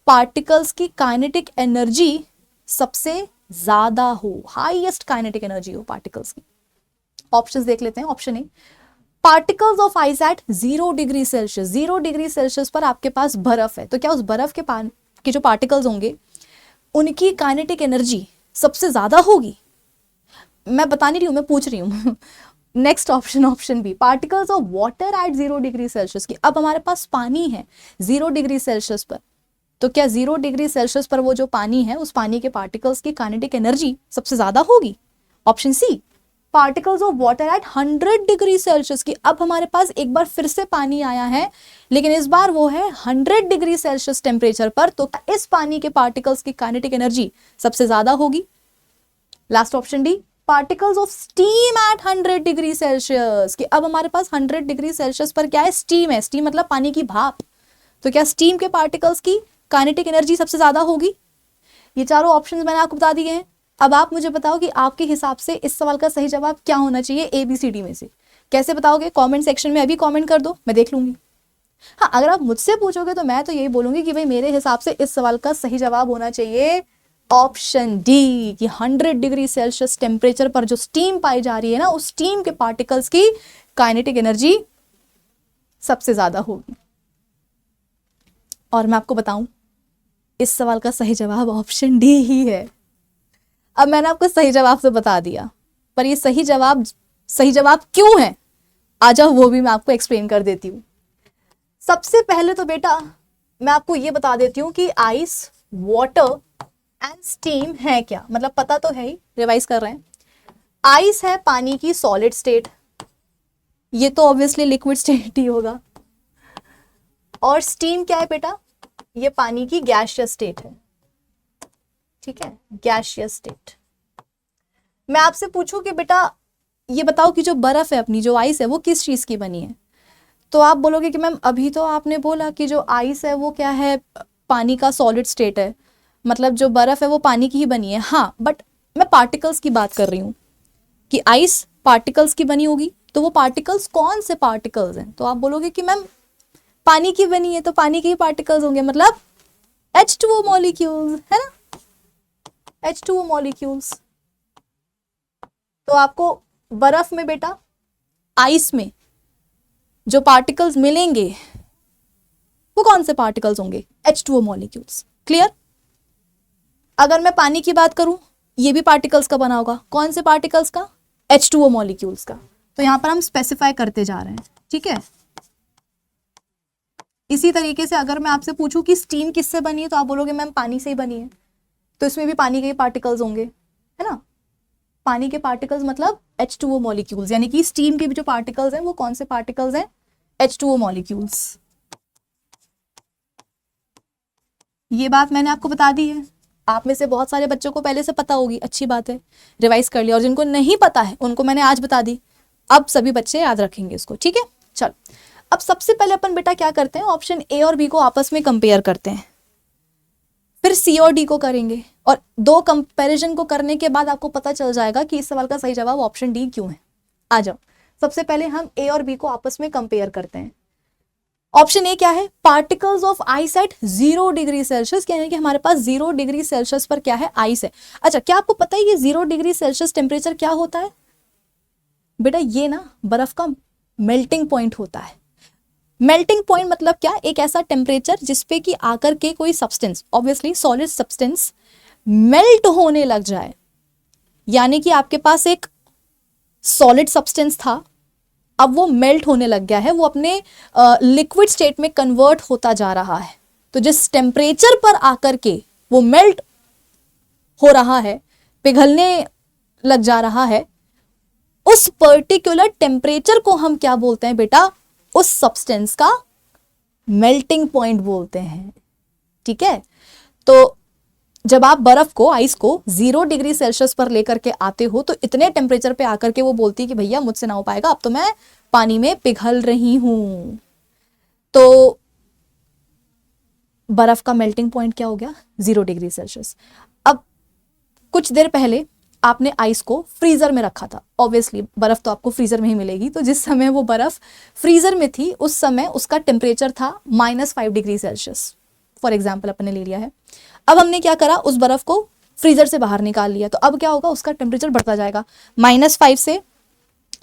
पार्टिकल्स की काइनेटिक एनर्जी सबसे ज्यादा हो, हाईएस्ट काइनेटिक एनर्जी हो पार्टिकल्स की। ऑप्शंस देख लेते हैं। Option A, particles of ice eight 0 degree Celsius. 0 degree Celsius पर आपके पास बर्फ है, तो क्या उस बर्फ के जो पार्टिकल्स होंगे उनकी काइनेटिक एनर्जी सबसे ज्यादा होगी? मैं बता नहीं रही हूं, मैं पूछ रही हूं। Next option, option B, particles of water at 0 degree Celsius की। अब हमारे पास पानी है 0 डिग्री सेल्सियस पर, तो क्या 0 डिग्री सेल्सियस पर वो जो पानी है उस पानी के पार्टिकल्स की काइनेटिक एनर्जी सबसे ज्यादा होगी? Option C, particles of water at 100 degree Celsius की। अब हमारे पास एक बार फिर से पानी आया है, लेकिन इस बार वो है 100 डिग्री सेल्सियस टेम्परेचर पर, तो इस पानी के पार्टिकल्स की काइनेटिक एनर्जी सबसे ज्यादा होगी? Last option D, particles of steam eight 100 degree Celsius की। अब हमारे पास 100 डिग्री सेल्सियस पर क्या है, स्टीम है। स्टीम मतलब पानी की भाप, तो क्या स्टीम के पार्टिकल्स की काइनेटिक एनर्जी सबसे ज्यादा होगी? ये चारों ऑप्शंस मैंने आपको बता दिए हैं। अब आप मुझे बताओ कि आपके हिसाब से इस सवाल का सही जवाब क्या होना चाहिए ABCD में से। कैसे बताओगे? कमेंट सेक्शन में अभी कमेंट कर दो, मैं देख लूंगी। हाँ, अगर आप मुझसे पूछोगे तो मैं तो यही बोलूंगी कि भाई मेरे हिसाब से इस सवाल का सही जवाब होना चाहिए ऑप्शन डी, कि 100 डिग्री सेल्सियस टेम्परेचर पर जो स्टीम पाई जा रही है ना, उस स्टीम के पार्टिकल्स की काइनेटिक एनर्जी सबसे ज्यादा होगी। और मैं आपको बताऊं, इस सवाल का सही जवाब ऑप्शन डी ही है। अब मैंने आपको सही जवाब तो बता दिया, पर ये सही जवाब क्यों है, आ जाओ वो भी मैं आपको एक्सप्लेन कर देती हूँ। सबसे पहले तो बेटा मैं आपको ये बता देती हूँ कि आइस, वाटर एंड स्टीम है क्या, मतलब पता तो है ही, रिवाइज कर रहे हैं। आइस है पानी की सॉलिड स्टेट, ये तो ऑब्वियसली लिक्विड स्टेट ही होगा। और स्टीम क्या है बेटा, ये पानी की गैसियस स्टेट है, ठीक है, गैसियस स्टेट। मैं आपसे पूछूं कि बेटा ये बताओ कि जो बर्फ है अपनी, जो आइस है, वो किस चीज की बनी है, तो आप बोलोगे कि मैम अभी तो आपने बोला कि जो आइस है वो क्या है, पानी का सॉलिड स्टेट है, मतलब जो बर्फ है वो पानी की ही बनी है। हाँ, बट मैं पार्टिकल्स की बात कर रही हूँ कि आइस पार्टिकल्स की बनी होगी, तो वो पार्टिकल्स कौन से पार्टिकल्स हैं? तो आप बोलोगे कि मैम पानी की बनी है तो पानी के ही पार्टिकल्स होंगे, मतलब H2O मॉलिक्यूल्स, है ना, H2O मॉलिक्यूल्स। तो आपको बर्फ में बेटा, आइस में जो पार्टिकल्स मिलेंगे वो कौन से पार्टिकल्स होंगे? H2O molecules. क्लियर? अगर मैं पानी की बात करूं, ये भी पार्टिकल्स का बना होगा, कौन से पार्टिकल्स का? H2O मॉलिक्यूल्स का। तो यहां पर हम स्पेसिफाई करते जा रहे हैं, ठीक है। इसी तरीके से अगर मैं आपसे पूछूं कि स्टीम किससे बनी है, तो आप बोलोगे मैम पानी से ही बनी है, तो इसमें भी पानी के पार्टिकल्स होंगे, है ना। पानी के पार्टिकल्स मतलब H2O मॉलिक्यूल्स, यानी कि स्टीम के भी जो पार्टिकल्स हैं वो कौन से पार्टिकल्स हैं? H2O molecules. ये बात मैंने आपको बता दी है। आप में से बहुत सारे बच्चों को पहले से पता होगी, अच्छी बात है, रिवाइज कर लिया। और जिनको नहीं पता है उनको मैंने आज बता दी, अब सभी बच्चे याद रखेंगे इसको, ठीक है। चलो, अब सबसे पहले अपन बेटा क्या करते हैं, ऑप्शन ए और बी को आपस में कंपेयर करते हैं, फिर सी और डी को करेंगे, और दो कंपैरिजन को करने के बाद आपको पता चल जाएगा कि इस सवाल का सही जवाब ऑप्शन डी क्यों है। आ जाओ, सबसे पहले हम ए और बी को आपस में कंपेयर करते हैं। ऑप्शन ए क्या है, particles of ice eight 0 degree Celsius, यानी कि हमारे पास 0 डिग्री सेल्सियस पर क्या है, आइस है। अच्छा, क्या आपको पता है ये 0 डिग्री सेल्सियस टेम्परेचर क्या होता है? बेटा ये ना बर्फ का मेल्टिंग पॉइंट होता है। मेल्टिंग पॉइंट मतलब क्या, एक ऐसा टेम्परेचर जिसपे कि आकर के कोई substance, obviously solid substance, melt होने लग जाए। यानी कि आपके पास एक सॉलिड सब्सटेंस था, अब वो मेल्ट होने लग गया है, वो अपने लिक्विड स्टेट में कन्वर्ट होता जा रहा है। तो जिस टेम्परेचर पर आकर के वो मेल्ट हो रहा है, पिघलने लग जा रहा है, उस पर्टिकुलर टेम्परेचर को हम क्या बोलते हैं बेटा, उस सब्सटेंस का मेल्टिंग पॉइंट बोलते हैं। ठीक है, तो जब आप बर्फ को, आइस को 0 डिग्री सेल्सियस पर लेकर के आते हो तो इतने टेम्परेचर पे आकर के वो बोलती है कि भैया मुझसे ना हो पाएगा, अब तो मैं पानी में पिघल रही हूं। तो बर्फ का मेल्टिंग पॉइंट क्या हो गया, 0 डिग्री सेल्सियस। अब कुछ देर पहले आपने आइस को फ्रीजर में रखा था, ऑब्वियसली बर्फ तो आपको फ्रीजर में ही मिलेगी, तो जिस समय वो बर्फ फ्रीजर में थी उस समय उसका टेम्परेचर था -5 डिग्री सेल्सियस, फॉर एग्जाम्पल अपने ले लिया है। अब हमने क्या करा, उस बर्फ को फ्रीजर से बाहर निकाल लिया, तो अब क्या होगा, उसका टेम्परेचर बढ़ता जाएगा, -5 से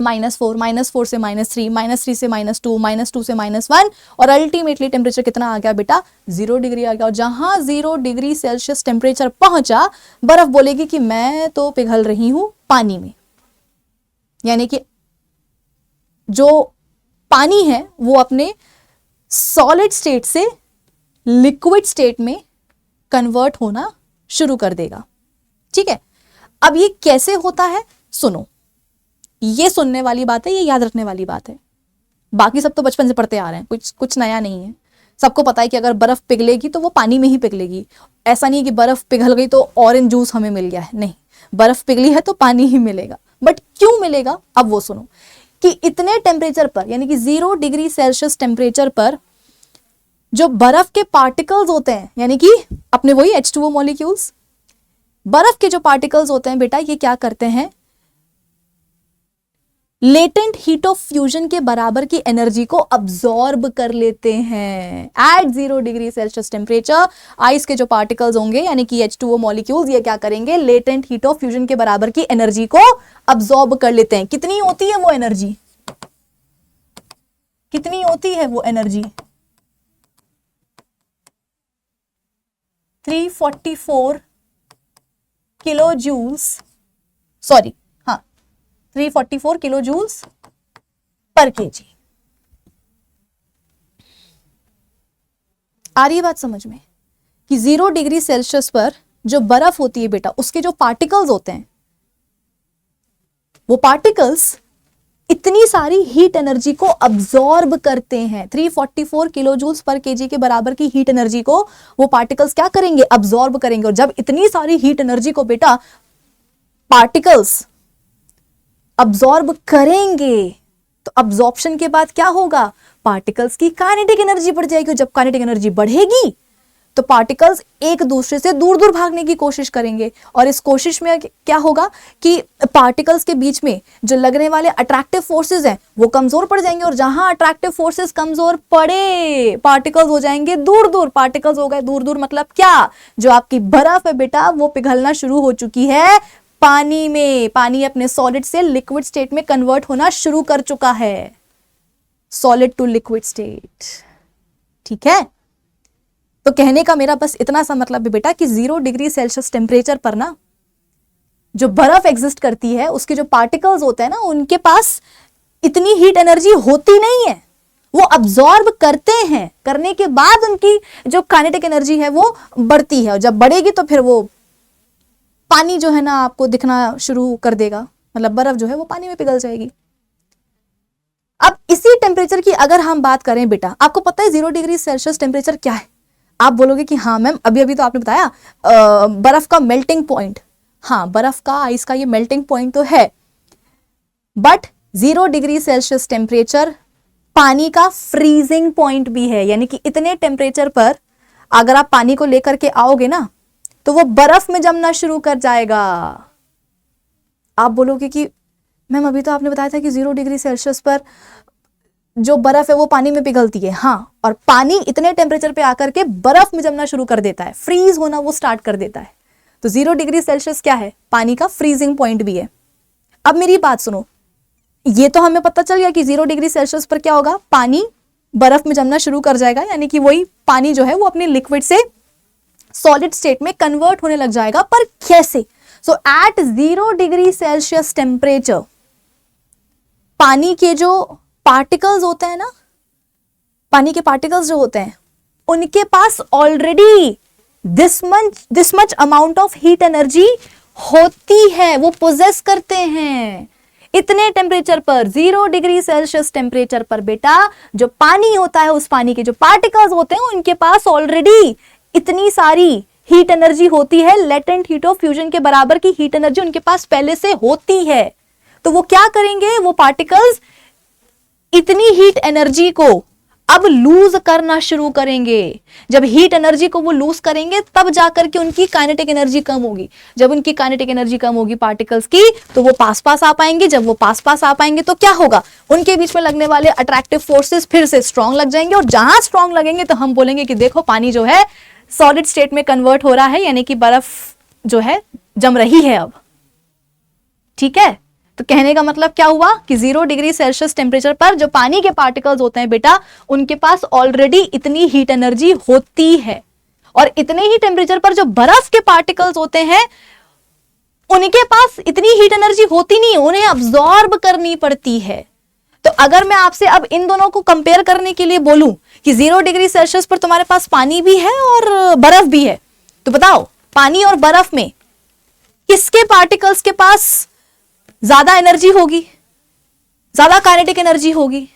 -4, -4 से -3, -3 से -2, -2 से -1, और अल्टीमेटली टेम्परेचर कितना आ गया बेटा, 0 डिग्री आ गया। और जहां 0 डिग्री सेल्सियस टेम्परेचर पहुंचा, बर्फ बोलेगी कि मैं तो पिघल रही हूं पानी में। यानी कि जो पानी है वो अपने सॉलिड स्टेट से लिक्विड स्टेट में कन्वर्ट होना शुरू कर देगा। ठीक है, अब ये कैसे होता है, सुनो, ये सुनने वाली बात है, ये याद रखने वाली बात है। बाकी सब तो बचपन से पढ़ते आ रहे हैं, कुछ नया नहीं है। सबको पता है कि अगर बर्फ पिघलेगी तो वो पानी में ही पिघलेगी। ऐसा नहीं कि बर्फ पिघल गई तो ऑरेंज जूस हमें मिल गया है, नहीं, बर्फ पिघली है तो पानी ही मिलेगा। बट क्यों मिलेगा, अब वो सुनो कि इतने टेम्परेचर पर, यानी कि 0 डिग्री सेल्सियस टेम्परेचर पर जो बर्फ के पार्टिकल्स होते हैं, यानी कि अपने वही H2O मॉलिक्यूल्स, बर्फ के जो पार्टिकल्स होते हैं बेटा, ये क्या करते हैं, लेटेंट हीट ऑफ फ्यूजन के बराबर की एनर्जी को अब्सॉर्ब कर लेते हैं। At 0 degree Celsius temperature ice के जो पार्टिकल्स होंगे, यानी कि H2O मॉलिक्यूल्स, ये क्या करेंगे, लेटेंट हीट ऑफ फ्यूजन के बराबर की एनर्जी को अब्सॉर्ब कर लेते हैं। कितनी होती है वो एनर्जी, कितनी होती है वो energy, 344 kilo joules, sorry, 344 kilo joules per kg. आ रही है बात समझ में कि 0 डिग्री सेल्सियस पर जो बर्फ होती है बेटा, उसके जो पार्टिकल्स होते हैं, वो पार्टिकल्स इतनी सारी हीट एनर्जी को अब्सॉर्ब करते हैं। 344 किलो जूल्स पर केजी के बराबर की हीट एनर्जी को वो पार्टिकल्स क्या करेंगे, अब्सॉर्ब करेंगे। और जब इतनी सारी हीट एनर्जी को बेटा पार्टिकल्स अब्सॉर्ब करेंगे तो अब्सॉर्प्शन के बाद क्या होगा, पार्टिकल्स की काइनेटिक एनर्जी बढ़ जाएगी। जब काइनेटिक एनर्जी बढ़ेगी तो पार्टिकल्स एक दूसरे से दूर दूर भागने की कोशिश करेंगे, और इस कोशिश में क्या होगा कि पार्टिकल्स के बीच में जो लगने वाले अट्रैक्टिव फोर्सेस हैं वो कमजोर पड़ जाएंगे, और जहां अट्रैक्टिव फोर्सेस कमजोर पड़े, पार्टिकल्स हो जाएंगे दूर दूर। पार्टिकल्स हो गए दूर दूर मतलब क्या, जो आपकी बर्फ है बेटा वो पिघलना शुरू हो चुकी है पानी में। पानी अपने सॉलिड से लिक्विड स्टेट में कन्वर्ट होना शुरू कर चुका है, सॉलिड टू लिक्विड स्टेट। ठीक है, तो कहने का मेरा बस इतना सा मतलब है बेटा कि 0 डिग्री सेल्सियस टेम्परेचर पर ना जो बर्फ एग्जिस्ट करती है, उसके जो पार्टिकल्स होते हैं ना, उनके पास इतनी हीट एनर्जी होती नहीं है, वो अब्सॉर्ब करते हैं। करने के बाद उनकी जो काइनेटिक एनर्जी है वो बढ़ती है, और जब बढ़ेगी तो फिर वो पानी जो है ना आपको दिखना शुरू कर देगा, मतलब बर्फ जो है वो पानी में पिघल जाएगी। अब इसी टेम्परेचर की अगर हम बात करें बेटा, आपको पता है 0 डिग्री सेल्सियस टेम्परेचर क्या है? आप बोलोगे कि हाँ मैम, अभी अभी तो आपने बताया बर्फ का मेल्टिंग पॉइंट। हाँ, बर्फ का, आइस का ये मेल्टिंग पॉइंट तो है, बट 0 डिग्री सेल्सियस टेम्परेचर पानी का फ्रीजिंग पॉइंट भी है। यानी कि इतने टेम्परेचर पर अगर आप पानी को लेकर के आओगे ना तो वो बर्फ में जमना शुरू कर जाएगा। आप बोलोगे कि मैम अभी तो आपने बताया था कि 0 डिग्री सेल्सियस पर जो बर्फ है वो पानी में पिघलती है। हाँ, और पानी इतने टेम्परेचर पे आकर के बर्फ में जमना शुरू कर देता है, फ्रीज होना वो स्टार्ट कर देता है। तो 0 डिग्री सेल्सियस क्या है, पानी का फ्रीजिंग पॉइंट भी है। अब मेरी बात सुनो, ये तो हमें पता चल गया कि 0 डिग्री सेल्सियस पर क्या होगा, पानी बर्फ में जमना शुरू कर जाएगा, यानी कि वही पानी जो है वो अपने लिक्विड से सॉलिड स्टेट में कन्वर्ट होने लग जाएगा। पर कैसे? सो एट 0 डिग्री सेल्सियस टेम्परेचर पानी के जो पार्टिकल्स होते हैं ना, पानी के पार्टिकल्स जो होते हैं उनके पास already this much amount of heat energy होती है, वो पोजेस करते हैं। इतने टेम्परेचर पर 0 डिग्री सेल्सियस टेम्परेचर पर बेटा जो पानी होता है, उस पानी के जो पार्टिकल्स होते हैं उनके पास ऑलरेडी इतनी सारी हीट एनर्जी होती है, लेटेंट हीट ऑफ फ्यूजन के बराबर की हीट एनर्जी उनके पास पहले से होती है। तो वो क्या करेंगे, वो पार्टिकल्स इतनी हीट एनर्जी को अब लूज करना शुरू करेंगे। जब हीट एनर्जी को वो लूज करेंगे तब जाकर के उनकी काइनेटिक एनर्जी कम होगी। जब उनकी काइनेटिक एनर्जी कम होगी पार्टिकल्स की, तो वो पास पास आ पाएंगे। जब वो पास पास आ पाएंगे तो क्या होगा, उनके बीच में लगने वाले अट्रैक्टिव फोर्सेस फिर से स्ट्रांग लग जाएंगे, और जहां स्ट्रांग लगेंगे तो हम बोलेंगे कि देखो पानी जो है सॉलिड स्टेट में कन्वर्ट हो रहा है, यानी कि बर्फ जो है जम रही है अब। ठीक है, तो कहने का मतलब क्या हुआ कि 0 डिग्री सेल्सियस टेम्परेचर पर जो पानी के पार्टिकल्स होते हैं बेटा, उनके पास ऑलरेडी इतनी हीट एनर्जी होती है। और इतने ही टेम्परेचर पर जो बर्फ के पार्टिकल्स होते हैं उनके पास इतनी हीट एनर्जी होती नहीं, उन्हें अब्सॉर्ब करनी पड़ती है। तो अगर मैं आपसे अब इन दोनों को कंपेयर करने के लिए बोलूं कि 0 डिग्री सेल्सियस पर तुम्हारे पास पानी भी है और बर्फ भी है, तो बताओ पानी और बर्फ में किसके पार्टिकल्स के पास ज्यादा एनर्जी होगी, ज्यादा काइनेटिक एनर्जी होगी?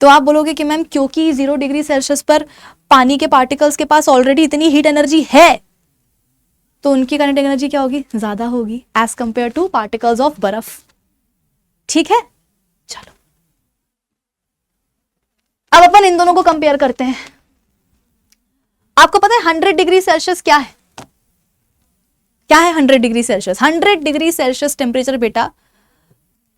तो आप बोलोगे कि मैम क्योंकि 0 डिग्री सेल्सियस पर पानी के पार्टिकल्स के पास ऑलरेडी इतनी हीट एनर्जी है, तो उनकी काइनेटिक एनर्जी क्या होगी, ज्यादा होगी as compare to particles of बर्फ। ठीक है, चलो अब अपन इन दोनों को कंपेयर करते हैं। आपको पता है 100 डिग्री सेल्सियस क्या है? क्या है 100 degree Celsius? 100 degree Celsius temperature बेटा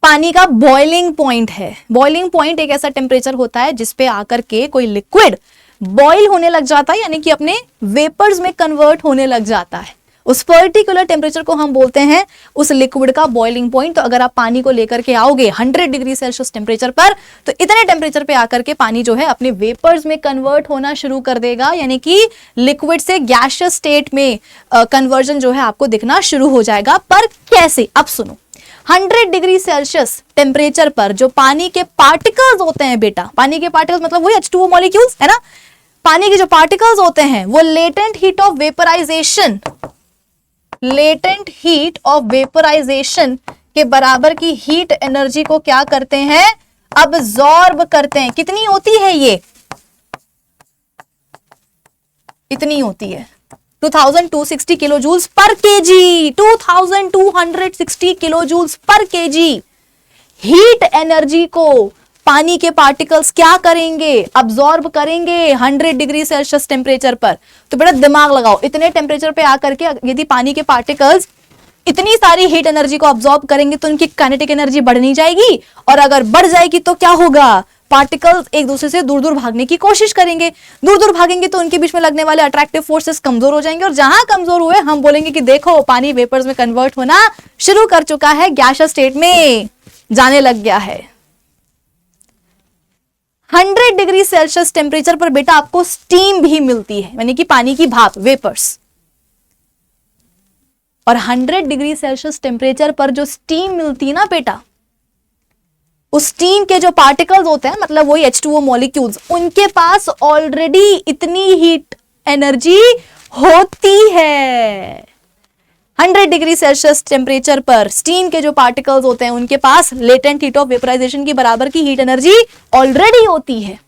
पानी का बॉइलिंग पॉइंट है। बॉइलिंग पॉइंट एक ऐसा टेम्परेचर होता है जिसपे आकर के कोई लिक्विड बॉइल होने लग जाता है, यानी कि अपने वेपर्स में कन्वर्ट होने लग जाता है। उस पर्टिकुलर टेम्परेचर को हम बोलते हैं उस लिक्विड का बॉइलिंग पॉइंट। तो अगर आप पानी को लेकर के आओगे 100 डिग्री सेल्सियस टेम्परेचर पर, तो इतने टेम्परेचर पे आकर के पानी जो है अपने वेपर्स में कन्वर्ट होना शुरू कर देगा, यानी कि लिक्विड से गैसियस स्टेट में कन्वर्जन जो है आपको दिखना शुरू हो जाएगा। पर कैसे? अब सुनो, 100 डिग्री सेल्सियस टेम्परेचर पर जो पानी के पार्टिकल्स होते हैं बेटा, पानी के पार्टिकल्स मतलब वही H2O मॉलिक्यूल्स है ना, पानी के जो पार्टिकल्स होते हैं वो latent heat of vaporisation, latent heat of vaporisation के बराबर की हीट एनर्जी को क्या करते हैं, अब्सॉर्ब करते हैं। कितनी होती है ये? इतनी होती है 2260 kilo joules per KG, 2260 kilo joules per KG. Heat energy को पानी के पार्टिकल्स क्या करेंगे, अब्सॉर्ब करेंगे 100 डिग्री सेल्सियस टेम्परेचर पर। तो बेटा दिमाग लगाओ, इतने टेम्परेचर पे आकर के यदि पानी के पार्टिकल्स इतनी सारी हीट एनर्जी को अब्सॉर्ब करेंगे तो उनकी काइनेटिक एनर्जी बढ़ नहीं जाएगी, और अगर बढ़ जाएगी तो क्या होगा, पार्टिकल्स एक दूसरे से दूर दूर भागने की कोशिश करेंगे। दूर दूर भागेंगे तो उनके बीच में लगने वाले अट्रैक्टिव फोर्सेस कमजोर हो जाएंगे, और जहां कमजोर हुए हम बोलेंगे कि देखो पानी वेपर्स में कन्वर्ट होना शुरू कर चुका है, गैसियस स्टेट में जाने लग गया है। 100 डिग्री सेल्सियस टेम्परेचर पर बेटा आपको स्टीम भी मिलती है, यानी कि पानी की भाप, वेपर्स। और 100 डिग्री सेल्सियस टेम्परेचर पर जो स्टीम मिलती है ना बेटा, उस स्टीम के जो पार्टिकल्स होते हैं मतलब वही H2O मॉलिक्यूल्स, उनके पास ऑलरेडी इतनी हीट एनर्जी होती है। 100 डिग्री सेल्सियस टेम्परेचर पर स्टीम के जो पार्टिकल्स होते हैं उनके पास लेटेंट हीट ऑफ वेपराइजेशन की बराबर की हीट एनर्जी ऑलरेडी होती है।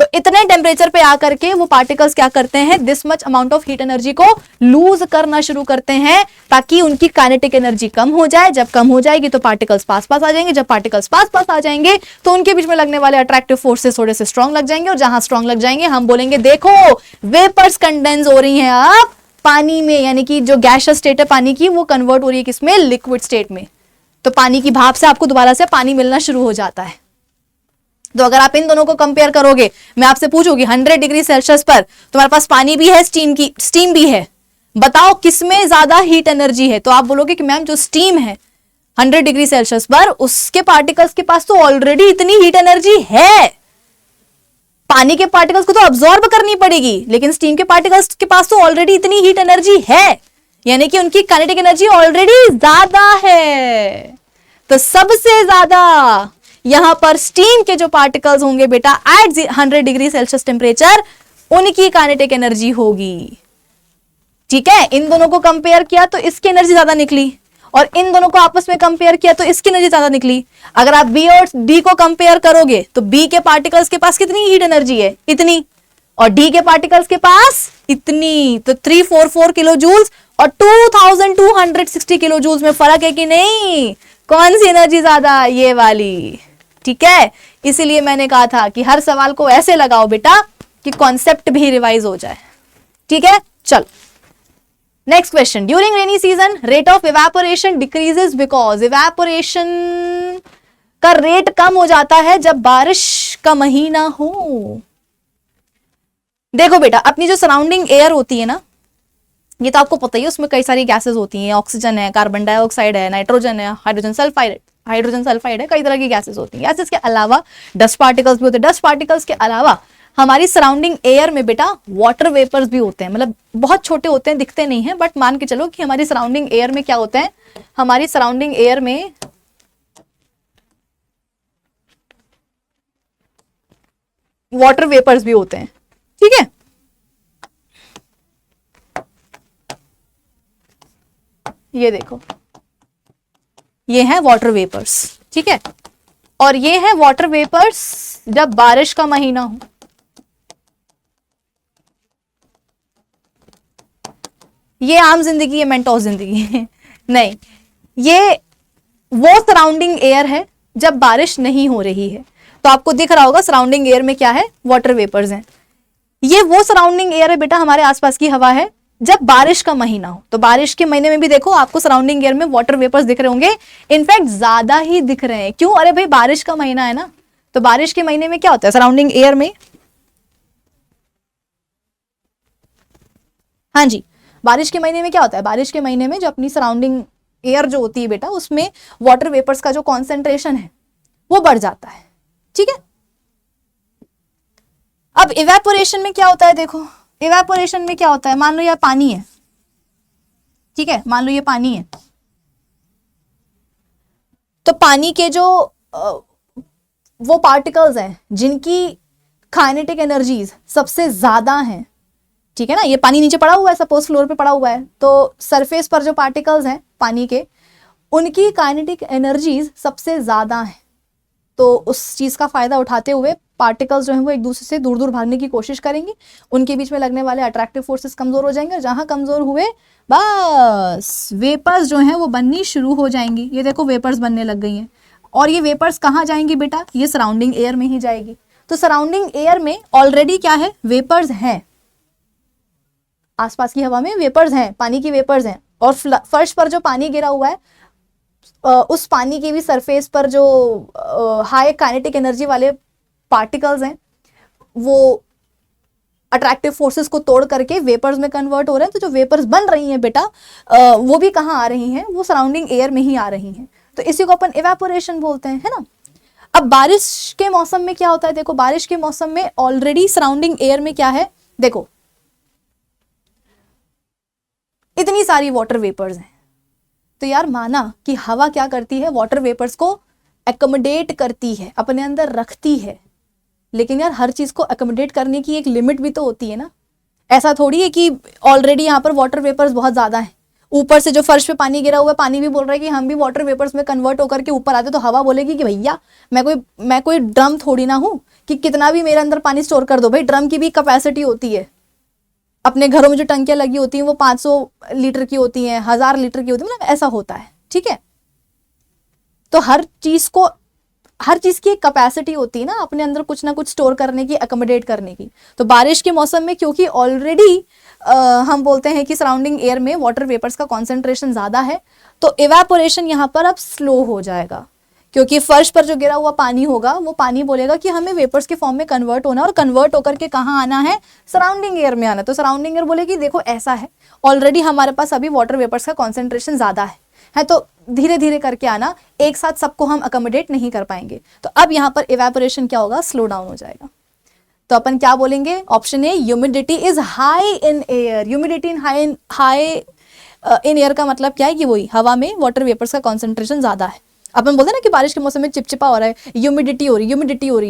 तो इतने टेम्परेचर पे आकर के वो पार्टिकल्स क्या करते हैं, this much amount of heat energy को लूज करना शुरू करते हैं, ताकि उनकी काइनेटिक एनर्जी कम हो जाए। जब कम हो जाएगी तो पार्टिकल्स पास पास आ जाएंगे, जब पार्टिकल्स पास पास आ जाएंगे तो उनके बीच में लगने वाले अट्रैक्टिव फोर्सेस थोड़े से स्ट्रांग लग जाएंगे, और जहां स्ट्रांग लग जाएंगे हम बोलेंगे देखो वेपर्स कंडेंस हो रही हैं अब पानी में, यानी कि जो गैसियस स्टेट है पानी की वो कन्वर्ट हो रही है किसमें, लिक्विड स्टेट में। तो पानी की भाप से आपको दोबारा से पानी मिलना शुरू हो जाता है। तो अगर आप इन दोनों को कंपेयर करोगे, मैं आपसे पूछूंगी 100 डिग्री सेल्सियस पर तुम्हारे पास पानी भी है, स्टीम भी है, बताओ किसमें ज्यादा हीट एनर्जी है? तो आप बोलोगे कि मैम जो स्टीम है 100 डिग्री सेल्सियस पर उसके पार्टिकल्स के पास तो ऑलरेडी इतनी हीट एनर्जी है, पानी के पार्टिकल्स को तो अब्सॉर्ब करनी पड़ेगी, लेकिन स्टीम के पार्टिकल्स के पास तो ऑलरेडी इतनी हीट एनर्जी है, यानी कि उनकी काइनेटिक एनर्जी ऑलरेडी ज्यादा है। तो सबसे ज्यादा यहां पर स्टीम के जो पार्टिकल्स होंगे बेटा एट 100 डिग्री सेल्सियस टेम्परेचर, उनकी काइनेटिक एनर्जी होगी। ठीक है, इन दोनों को कंपेयर किया तो इसकी एनर्जी ज्यादा निकली, और इन दोनों को आपस में कंपेयर किया तो इसकी एनर्जी ज्यादा निकली। अगर आप बी और डी को कंपेयर करोगे तो बी के पार्टिकल्स के पास कितनी हीट एनर्जी है, इतनी, और डी के पार्टिकल्स के पास इतनी, तो 344 किलो जूल्स और 2260 किलो जूल्स में फर्क है कि नहीं? कौन सी एनर्जी ज्यादा? ये वाली। ठीक है, इसीलिए मैंने कहा था कि हर सवाल को ऐसे लगाओ बेटा कि कॉन्सेप्ट भी रिवाइज हो जाए। ठीक है, चलो next question. During rainy season rate of evaporation decreases because, evaporation का रेट कम हो जाता है जब बारिश का महीना हो। देखो बेटा, अपनी जो सराउंडिंग एयर होती है ना, ये तो आपको पता ही है, उसमें कई सारी गैसेस होती हैं, ऑक्सीजन है, कार्बन डाइऑक्साइड है, नाइट्रोजन है, हाइड्रोजन सल्फाइड है, कई तरह की गैसेस होती हैं। गैसेस के अलावा डस्ट पार्टिकल्स भी होते हैं। डस्ट पार्टिकल्स के अलावा हमारी सराउंडिंग एयर में बेटा वाटर वेपर्स भी होते हैं, मतलब बहुत छोटे होते हैं, दिखते नहीं हैं, बट मान के चलो कि हमारी सराउंडिंग एयर में क्या होते हैं, हमारी सराउंडिंग एयर में वाटर वेपर्स भी होते हैं। ठीक है, ये देखो, ये है वाटर वेपर्स। ठीक है, और ये है वाटर वेपर्स जब बारिश का महीना हो। ये आम जिंदगी है, मेंटोस जिंदगी है नहीं, ये वो सराउंडिंग एयर है जब बारिश नहीं हो रही है। तो आपको दिख रहा होगा सराउंडिंग एयर में क्या है, वाटर वेपर्स हैं। ये वो सराउंडिंग एयर है बेटा, हमारे आसपास की हवा है जब बारिश का महीना हो। तो बारिश के महीने में भी देखो आपको सराउंडिंग एयर में वाटर वेपर्स दिख रहे होंगे, इनफैक्ट ज्यादा ही दिख रहे हैं। क्यों? अरे भाई बारिश का महीना है ना, तो बारिश के महीने में क्या होता है सराउंडिंग एयर में? हाँ जी, बारिश के महीने में क्या होता है? बारिश के महीने में जो अपनी सराउंडिंग एयर जो होती है बेटा, उसमें वाटर वेपर्स का जो कॉन्सेंट्रेशन है वो बढ़ जाता है। ठीक है, अब इवेपोरेशन में क्या होता है? देखो इवेपोरेशन में क्या होता है, मान लो ये पानी है। ठीक है, मान लो ये पानी है, तो पानी के जो वो पार्टिकल्स हैं जिनकी काइनेटिक एनर्जीज सबसे ज्यादा हैं, ठीक है ना, ये पानी नीचे पड़ा हुआ है, सपोज फ्लोर पे पड़ा हुआ है, तो सरफेस पर जो पार्टिकल्स हैं पानी के, उनकी काइनेटिक एनर्जीज सबसे ज्यादा हैं। तो उस चीज का फायदा उठाते हुए पार्टिकल्स जो हैं वो एक दूसरे से दूर दूर भागने की कोशिश करेंगे, उनके बीच में लगने वाले अट्रैक्टिव फोर्सेस कमजोर हो जाएंगे, जहां कमजोर हुए बस वेपर्स जो हैं वो बननी शुरू हो जाएंगी। ये देखो वेपर्स बनने लग गई हैं, और ये वेपर्स कहाँ जाएंगी बेटा? ये सराउंडिंग एयर में ही जाएगी। तो सराउंडिंग एयर में ऑलरेडी क्या है? वेपर्स हैं, आसपास की हवा में वेपर्स हैं, पानी की वेपर्स हैं, और फर्श पर जो पानी गिरा हुआ है उस पानी की भी सरफेस पर जो हाई काइनेटिक एनर्जी वाले पार्टिकल्स हैं वो अट्रैक्टिव फोर्सेस को तोड़ करके वेपर्स में कन्वर्ट हो रहे हैं। तो जो वेपर्स बन रही हैं बेटा वो भी कहाँ आ रही हैं? वो सराउंडिंग एयर में ही आ रही हैं। तो इसी को अपन इवेपोरेशन बोलते हैं, है ना। अब बारिश के मौसम में क्या होता है? देखो बारिश के मौसम में ऑलरेडी सराउंडिंग एयर में क्या है, देखो इतनी सारी वाटर वेपर्स हैं। तो यार माना कि हवा क्या करती है? वाटर वेपर्स को एकोमोडेट करती है, अपने अंदर रखती है, लेकिन यार हर चीज को एकोमोडेट करने की एक लिमिट भी तो होती है ना। ऐसा थोड़ी है कि ऑलरेडी यहाँ पर वाटर वेपर्स बहुत ज्यादा है, ऊपर से जो फर्श पे पानी गिरा हुआ है पानी भी बोल रहा है कि हम भी वाटर वेपर्स में कन्वर्ट होकर के ऊपर आते, तो हवा बोलेगी कि भैया मैं कोई ड्रम थोड़ी ना हूं कि कितना भी मेरे अंदर पानी स्टोर कर दो। भाई ड्रम की भी कैपेसिटी होती है, अपने घरों में जो टंकियां लगी होती हैं वो 500 लीटर की होती हैं, 1000 लीटर की होती है, मतलब ऐसा होता है। ठीक है, तो हर चीज की एक कैपेसिटी होती है ना, अपने अंदर कुछ ना कुछ स्टोर करने की, अकोमोडेट करने की। तो बारिश के मौसम में क्योंकि ऑलरेडी हम बोलते हैं कि सराउंडिंग एयर में वाटर वेपर्स का कॉन्सेंट्रेशन ज्यादा है, तो इवेपोरेशन यहाँ पर अब स्लो हो जाएगा, क्योंकि फर्श पर जो गिरा हुआ पानी होगा वो पानी बोलेगा कि हमें वेपर्स के फॉर्म में कन्वर्ट होना है, और कन्वर्ट होकर के कहाँ आना है? सराउंडिंग एयर में आना। तो सराउंडिंग एयर बोलेगी देखो ऐसा है, ऑलरेडी हमारे पास अभी वाटर वेपर्स का कॉन्सेंट्रेशन ज्यादा है, तो धीरे धीरे करके आना, एक साथ सबको हम अकोमोडेट नहीं कर पाएंगे। तो अब यहाँ पर इवेपोरेशन क्या होगा? स्लो डाउन हो जाएगा। तो अपन क्या बोलेंगे? Option A, humidity is high in air. Humidity high in air का मतलब क्या है? कि वही हवा में वाटर वेपर्स का कॉन्सेंट्रेशन ज्यादा है। अपन बोलते हैं ना कि बारिश के मौसम में चिपचिपा हो रहा है, ह्यूमिड हो रही है,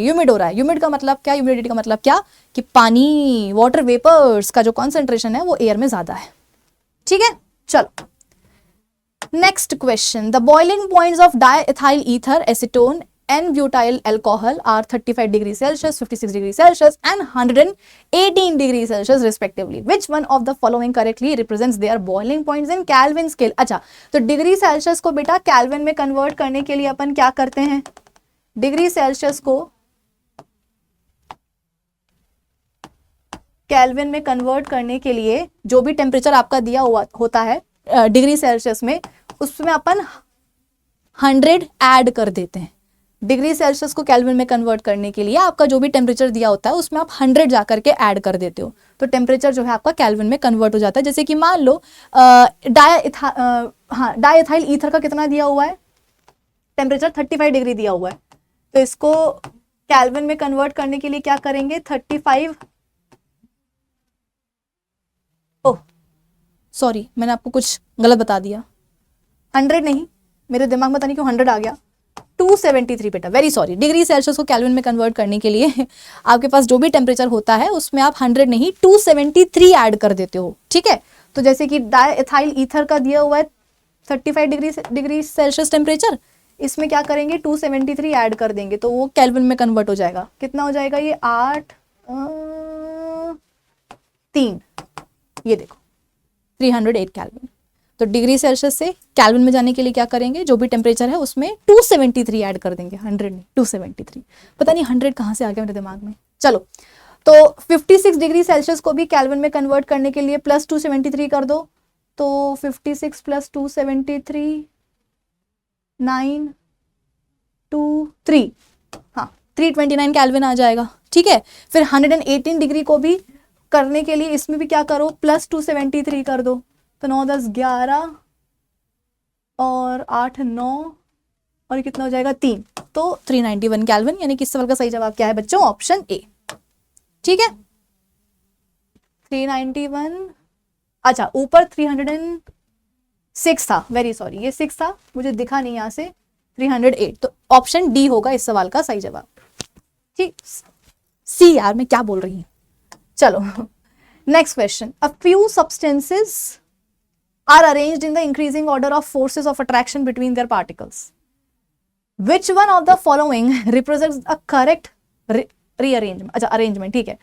ह्यूमिड हो रहा है। ह्यूमिड का मतलब क्या? ह्यूमिडिटी का मतलब क्या? कि पानी, वाटर वेपर्स का जो कॉन्सेंट्रेशन है वो एयर में ज्यादा है। ठीक है, चलो next question, the boiling points of diethyl ether, acetone and butyl alcohol are 35 degrees Celsius, 56 degrees Celsius and 118 degrees Celsius respectively. Which one of the following correctly represents their boiling points in Kelvin scale? अच्छा, तो डिग्री सेल्सियस को बेटा कैल्विन में कन्वर्ट करने के लिए अपन क्या करते हैं? डिग्री सेल्सियस को कैल्विन में कन्वर्ट करने के लिए जो भी टेम्परेचर आपका दिया हुआ होता है डिग्री सेल्सियस में, उसमें अपन 100 ऐड कर देते हैं। डिग्री सेल्सियस को केल्विन में कन्वर्ट करने के लिए आपका जो भी टेम्परेचर दिया होता है उसमें आप 100 जा करके ऐड कर देते हो, तो टेम्परेचर जो है आपका केल्विन में कन्वर्ट हो जाता है। जैसे कि मान लो डाइएथाइल ईथर का कितना दिया हुआ है टेम्परेचर, 35 डिग्री दिया हुआ है, तो इसको केल्विन में कन्वर्ट करने के लिए क्या करेंगे? 35, ओह सॉरी मैंने आपको कुछ गलत बता दिया, 100 नहीं, मेरे दिमाग में पता नहीं क्यों 100 आ गया, 273 बेटा, वेरी सॉरी। डिग्री सेल्सियस को केल्विन में कन्वर्ट करने के लिए आपके पास जो भी टेम्परेचर होता है उसमें आप 100 नहीं 273 ऐड कर देते हो, ठीक है। तो जैसे कि डाइएथाइल ईथर का दिया हुआ है 35 डिग्री सेल्सियस टेम्परेचर, इसमें क्या करेंगे? 273 ऐड कर देंगे तो वो केल्विन में कन्वर्ट हो जाएगा। कितना हो जाएगा ये? 8 3, ये देखो 308 केल्विन। तो डिग्री सेल्सियस से केल्विन में जाने के लिए क्या करेंगे? जो भी टेम्परेचर है उसमें 273 ऐड कर देंगे, 100 नहीं 273। पता नहीं 100 कहाँ से आ गया मेरे दिमाग में। चलो, तो 56 डिग्री सेल्सियस को भी केल्विन में कन्वर्ट करने के लिए प्लस 273 कर दो, तो 56 प्लस 273 9 2 3, हाँ 329 केल्विन आ जाएगा, ठीक है। फिर 118 डिग्री को भी करने के लिए इसमें भी क्या करो? प्लस 273 कर दो, तो 9 10 11 और 8 9 और कितना हो जाएगा? 3, तो 391 केल्विन। यानी कि इस सवाल का सही जवाब क्या है बच्चों? ऑप्शन ए, ठीक है 391। अच्छा, ऊपर 306 था, वेरी सॉरी ये 6 था, मुझे दिखा नहीं यहाँ से, 308, तो ऑप्शन डी होगा इस सवाल का सही जवाब, ठीक। सी यार मैं क्या बोल रही हूँ। चलो next question, a few substances are arranged in the increasing order of forces of attraction between their particles. Which one of the following represents a correct rearrangement? अच्छा अरेंजमेंट, ठीक है।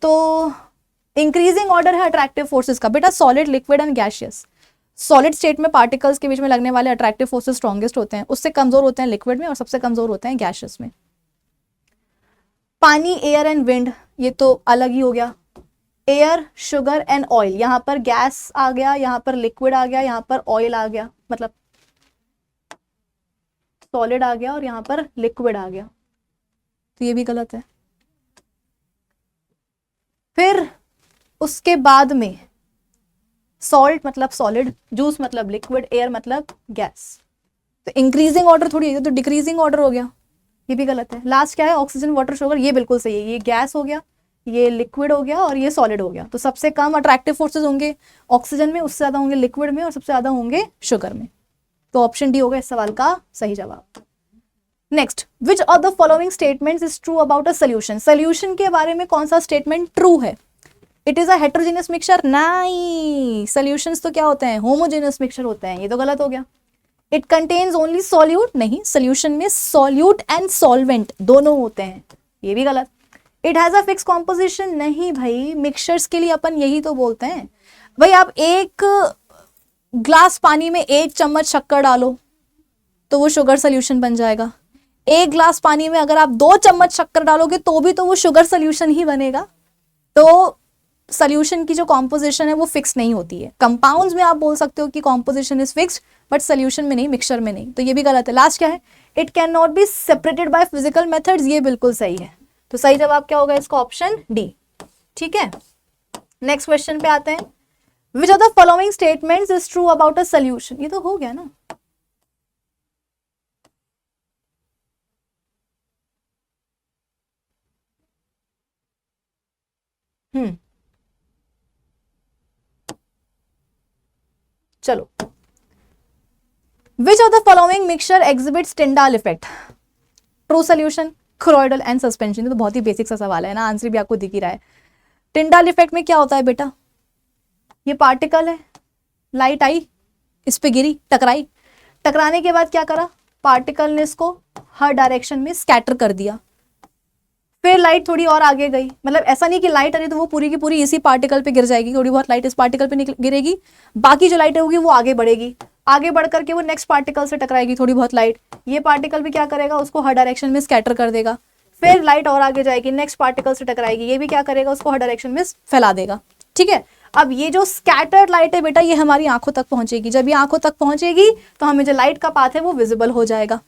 तो इंक्रीजिंग ऑर्डर है अट्रैक्टिव फोर्सेस का बेटा, solid, liquid and gaseous. Solid state में पार्टिकल्स के बीच में लगने वाले अट्रैक्टिव फोर्सेस स्ट्रॉन्गेस्ट होते हैं, उससे कमजोर होते हैं लिक्विड में और सबसे कमजोर होते हैं गैसियस में। पानी, एयर एंड विंड, ये तो अलग ही हो गया। एयर, शुगर एंड ऑयल, यहाँ पर गैस आ गया, यहाँ पर लिक्विड आ गया, यहाँ पर ऑयल आ गया, मतलब सॉलिड आ गया और यहाँ पर लिक्विड आ गया, तो ये भी गलत है। फिर उसके बाद में सॉल्ट मतलब सॉलिड, जूस मतलब लिक्विड, एयर मतलब गैस, तो इंक्रीजिंग ऑर्डर थोड़ी है, तो डिक्रीजिंग ऑर्डर हो गया, ये भी गलत है। लास्ट क्या है? ऑक्सीजन, वाटर, शुगर, ये बिल्कुल सही है। ये गैस हो गया, ये लिक्विड हो गया और ये सॉलिड हो गया, तो सबसे कम अट्रैक्टिव फोर्सेस होंगे ऑक्सीजन में, उससे ज्यादा होंगे लिक्विड में और सबसे ज्यादा होंगे शुगर में, तो ऑप्शन डी होगा इस सवाल का सही जवाब। Next, which of the following statements is true about a solution? Solution के बारे में कौन सा स्टेटमेंट ट्रू है? It is a heterogeneous mixture, नहीं, सोल्यूशंस तो क्या होते हैं? होमोजेनियस मिक्सचर होते हैं, ये तो गलत हो गया। इट कंटेन्स ओनली सॉल्यूट, नहीं, सोल्यूशन में सॉल्यूट एंड सॉल्वेंट दोनों होते हैं, ये भी गलत। It has a fix composition, नहीं भाई, मिक्सचर्स के लिए अपन यही तो बोलते हैं भाई। आप एक ग्लास पानी में 1 चम्मच शक्कर डालो तो वो शुगर सोल्यूशन बन जाएगा। एक ग्लास पानी में अगर आप 2 चम्मच शक्कर डालोगे तो भी तो वो शुगर सोल्यूशन ही बनेगा। तो सोल्यूशन की जो कॉम्पोजिशन है वो फिक्स नहीं होती है। कंपाउंड्स में आप बोल सकते हो कि composition is fixed, but solution में नहीं, मिक्सचर में नहीं, तो ये भी गलत है। लास्ट क्या है? It can not be separated by physical methods, ये बिल्कुल सही है, तो सही जवाब क्या होगा इसका? ऑप्शन डी, ठीक है। नेक्स्ट क्वेश्चन पे आते हैं, which of the following statements is true about a solution? ये तो हो गया ना। चलो, which of the following mixture exhibits Tyndall effect? True solution, colloidal and suspension, ये तो बहुत ही बेसिक सा सवाल है ना, आंसर भी आपको दिख ही रहा है। टिंडाल इफेक्ट में क्या होता है बेटा? ये पार्टिकल है, लाइट आई, इस पे गिरी, टकराई, टकराने के बाद क्या करा, पार्टिकल ने इसको हर डायरेक्शन में स्कैटर कर दिया। फिर लाइट थोड़ी और आगे गई, मतलब ऐसा नहीं कि लाइट आ रही तो वो पूरी की पूरी इसी पार्टिकल पे गिर जाएगी, थोड़ी बहुत लाइट इस पार्टिकल पे गिरेगी, बाकी जो लाइट होगी वो आगे बढ़ेगी, आगे बढ़ करके वो नेक्स्ट पार्टिकल से टकराएगी थोड़ी बहुत लाइट, ये पार्टिकल भी क्या करेगा, उसको हर डायरेक्शन में स्कैटर कर देगा। फिर लाइट और आगे जाएगी, नेक्स्ट पार्टिकल से टकराएगी, ये भी क्या करेगा, उसको हर डायरेक्शन में फैला देगा। ठीक है, अब ये जो स्कैटर्ड लाइट है बेटा, ये हमारी आंखों तक पहुंचेगी। जब ये आंखों तक पहुंचेगी तो हमें जो लाइट का पाथ है वो विजिबल हो जाएगा।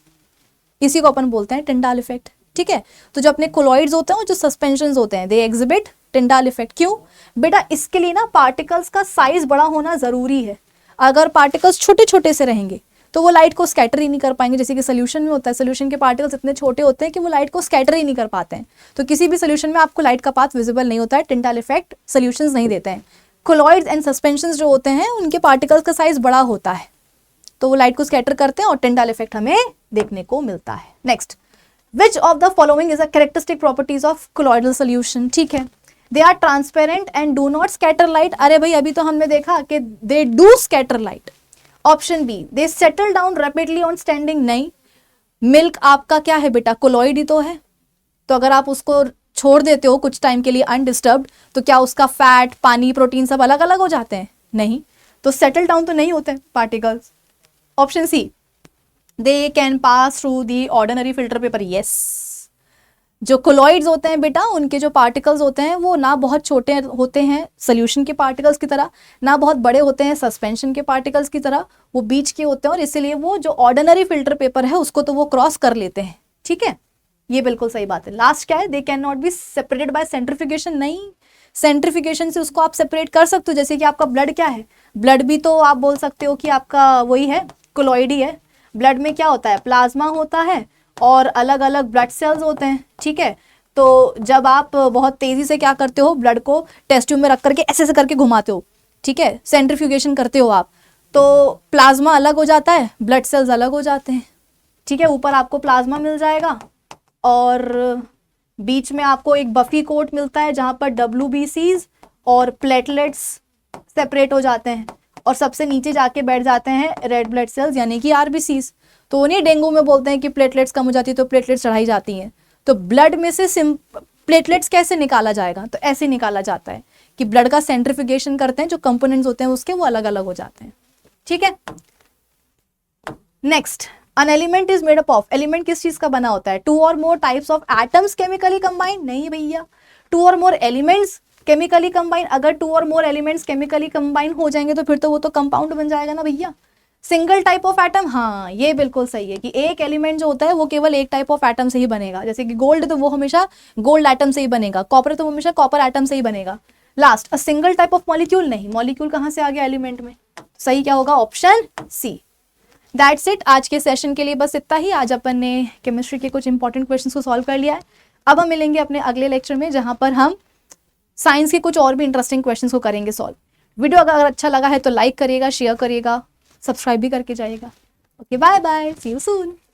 इसी को अपन बोलते हैं टिंडाल इफेक्ट। ठीक है, तो जो अपने कोलॉइड्स होते हैं, जो सस्पेंशंस होते हैं, दे एग्जिबिट टिंडाल इफेक्ट। क्यों बेटा, इसके लिए ना पार्टिकल्स का साइज बड़ा होना जरूरी है। अगर पार्टिकल्स छोटे छोटे से रहेंगे तो वो लाइट को स्कैटर ही नहीं कर पाएंगे। जैसे कि सोल्यूशन में होता है, सोल्यूशन के पार्टिकल्स इतने छोटे होते हैं कि वो लाइट को स्कैटर ही नहीं कर पाते हैं, तो किसी भी सोल्यूशन में आपको लाइट का पाथ विजिबल नहीं होता है, टिंडाल इफेक्ट सोल्यूशंस नहीं देते हैं। कोलॉइड्स एंड सस्पेंशंस जो होते हैं उनके पार्टिकल्स का साइज बड़ा होता है, तो वो लाइट को स्कैटर करते हैं और टिंडाल इफेक्ट हमें देखने को मिलता है। Next, which of the following is a characteristic properties of colloidal solution. ठीक है, they are transparent and do not scatter light. अरे भाई, अभी तो हमने देखा कि they do scatter light. Option B, they settle down rapidly on standing. नहीं, मिल्क आपका क्या है बेटा, कोलॉइड ही तो है, तो अगर आप उसको छोड़ देते हो कुछ टाइम के लिए अनडिस्टर्ब्ड, तो क्या उसका फैट, पानी, प्रोटीन सब अलग अलग हो जाते हैं? नहीं, तो सेटल डाउन तो नहीं होते particles. Option C, they can pass through the ordinary filter paper. Yes, जो कोलॉइड्स होते हैं बेटा, उनके जो पार्टिकल्स होते हैं वो ना बहुत छोटे होते हैं सोल्यूशन के पार्टिकल्स की तरह, ना बहुत बड़े होते हैं सस्पेंशन के पार्टिकल्स की तरह, वो बीच के होते हैं, और इसीलिए वो जो ऑर्डिनरी फिल्टर पेपर है उसको तो वो क्रॉस कर लेते हैं। ठीक है, ये बिल्कुल सही बात है। लास्ट क्या है, they can not be separated by centrifugation. नहीं, सेंट्रीफ्यूगेशन से उसको आप सेपरेट कर सकते हो। जैसे कि आपका ब्लड क्या है, ब्लड भी तो आप बोल सकते हो कि आपका वही है, कोलॉइड ही है। ब्लड में क्या होता है, प्लाज्मा होता है और अलग अलग ब्लड सेल्स होते हैं। ठीक है, तो जब आप बहुत तेजी से क्या करते हो, ब्लड को टेस्ट ट्यूब में रख करके ऐसे ऐसे करके घुमाते हो, ठीक है, सेंट्रीफ्यूगेशन करते हो आप, तो प्लाज्मा अलग हो जाता है, ब्लड सेल्स अलग हो जाते हैं। ठीक है, ऊपर आपको प्लाज्मा मिल जाएगा और बीच में आपको एक बफी कोट मिलता है जहां पर WBCs और प्लेटलेट्स सेपरेट हो जाते हैं, और सबसे नीचे जाके बैठ जाते हैं रेड ब्लड सेल्स यानी कि RBCs। तो उन्हें डेंगू में बोलते हैं कि प्लेटलेट्स कम हो जाती है तो प्लेटलेट्स चढ़ाई जाती हैं। तो ब्लड में से प्लेटलेट्स कैसे निकाला जाएगा, तो ऐसे निकाला जाता है कि ब्लड का सेंट्रीफ्यूगेशन करते हैं, जो कंपोनेंट्स होते हैं उसके वो अलग अलग हो जाते हैं। ठीक है, next, An element is made up of, element किस चीज का बना होता है, 2 or more types of atoms chemically combined। नहीं भैया, 2 or more elements chemically combined। अगर 2 or more elements chemically combine हो जाएंगे तो फिर तो वो तो कंपाउंड बन जाएगा ना भैया। सिंगल टाइप ऑफ एटम, हाँ ये बिल्कुल सही है कि एक एलिमेंट जो होता है वो केवल एक टाइप ऑफ एटम से ही बनेगा। जैसे कि गोल्ड तो वो हमेशा गोल्ड एटम से ही बनेगा, कॉपर तो हमेशा कॉपर एटम से ही बनेगा। Last, a single type of molecule. नहीं, मॉलिक्यूल कहाँ से आ गया एलिमेंट में, सही क्या होगा, ऑप्शन सी। दैट्स इट, आज के सेशन के लिए बस इतना ही। आज अपन ने केमिस्ट्री के कुछ इंपॉर्टेंट क्वेश्चंस को सॉल्व कर लिया है। अब हम मिलेंगे अपने अगले लेक्चर में जहां पर हम साइंस के कुछ और भी इंटरेस्टिंग क्वेश्चंस को करेंगे सॉल्व। वीडियो अगर अच्छा लगा है तो लाइक करिएगा, शेयर करिएगा, सब्सक्राइब भी करके जाइएगा। Okay, bye bye, see you soon.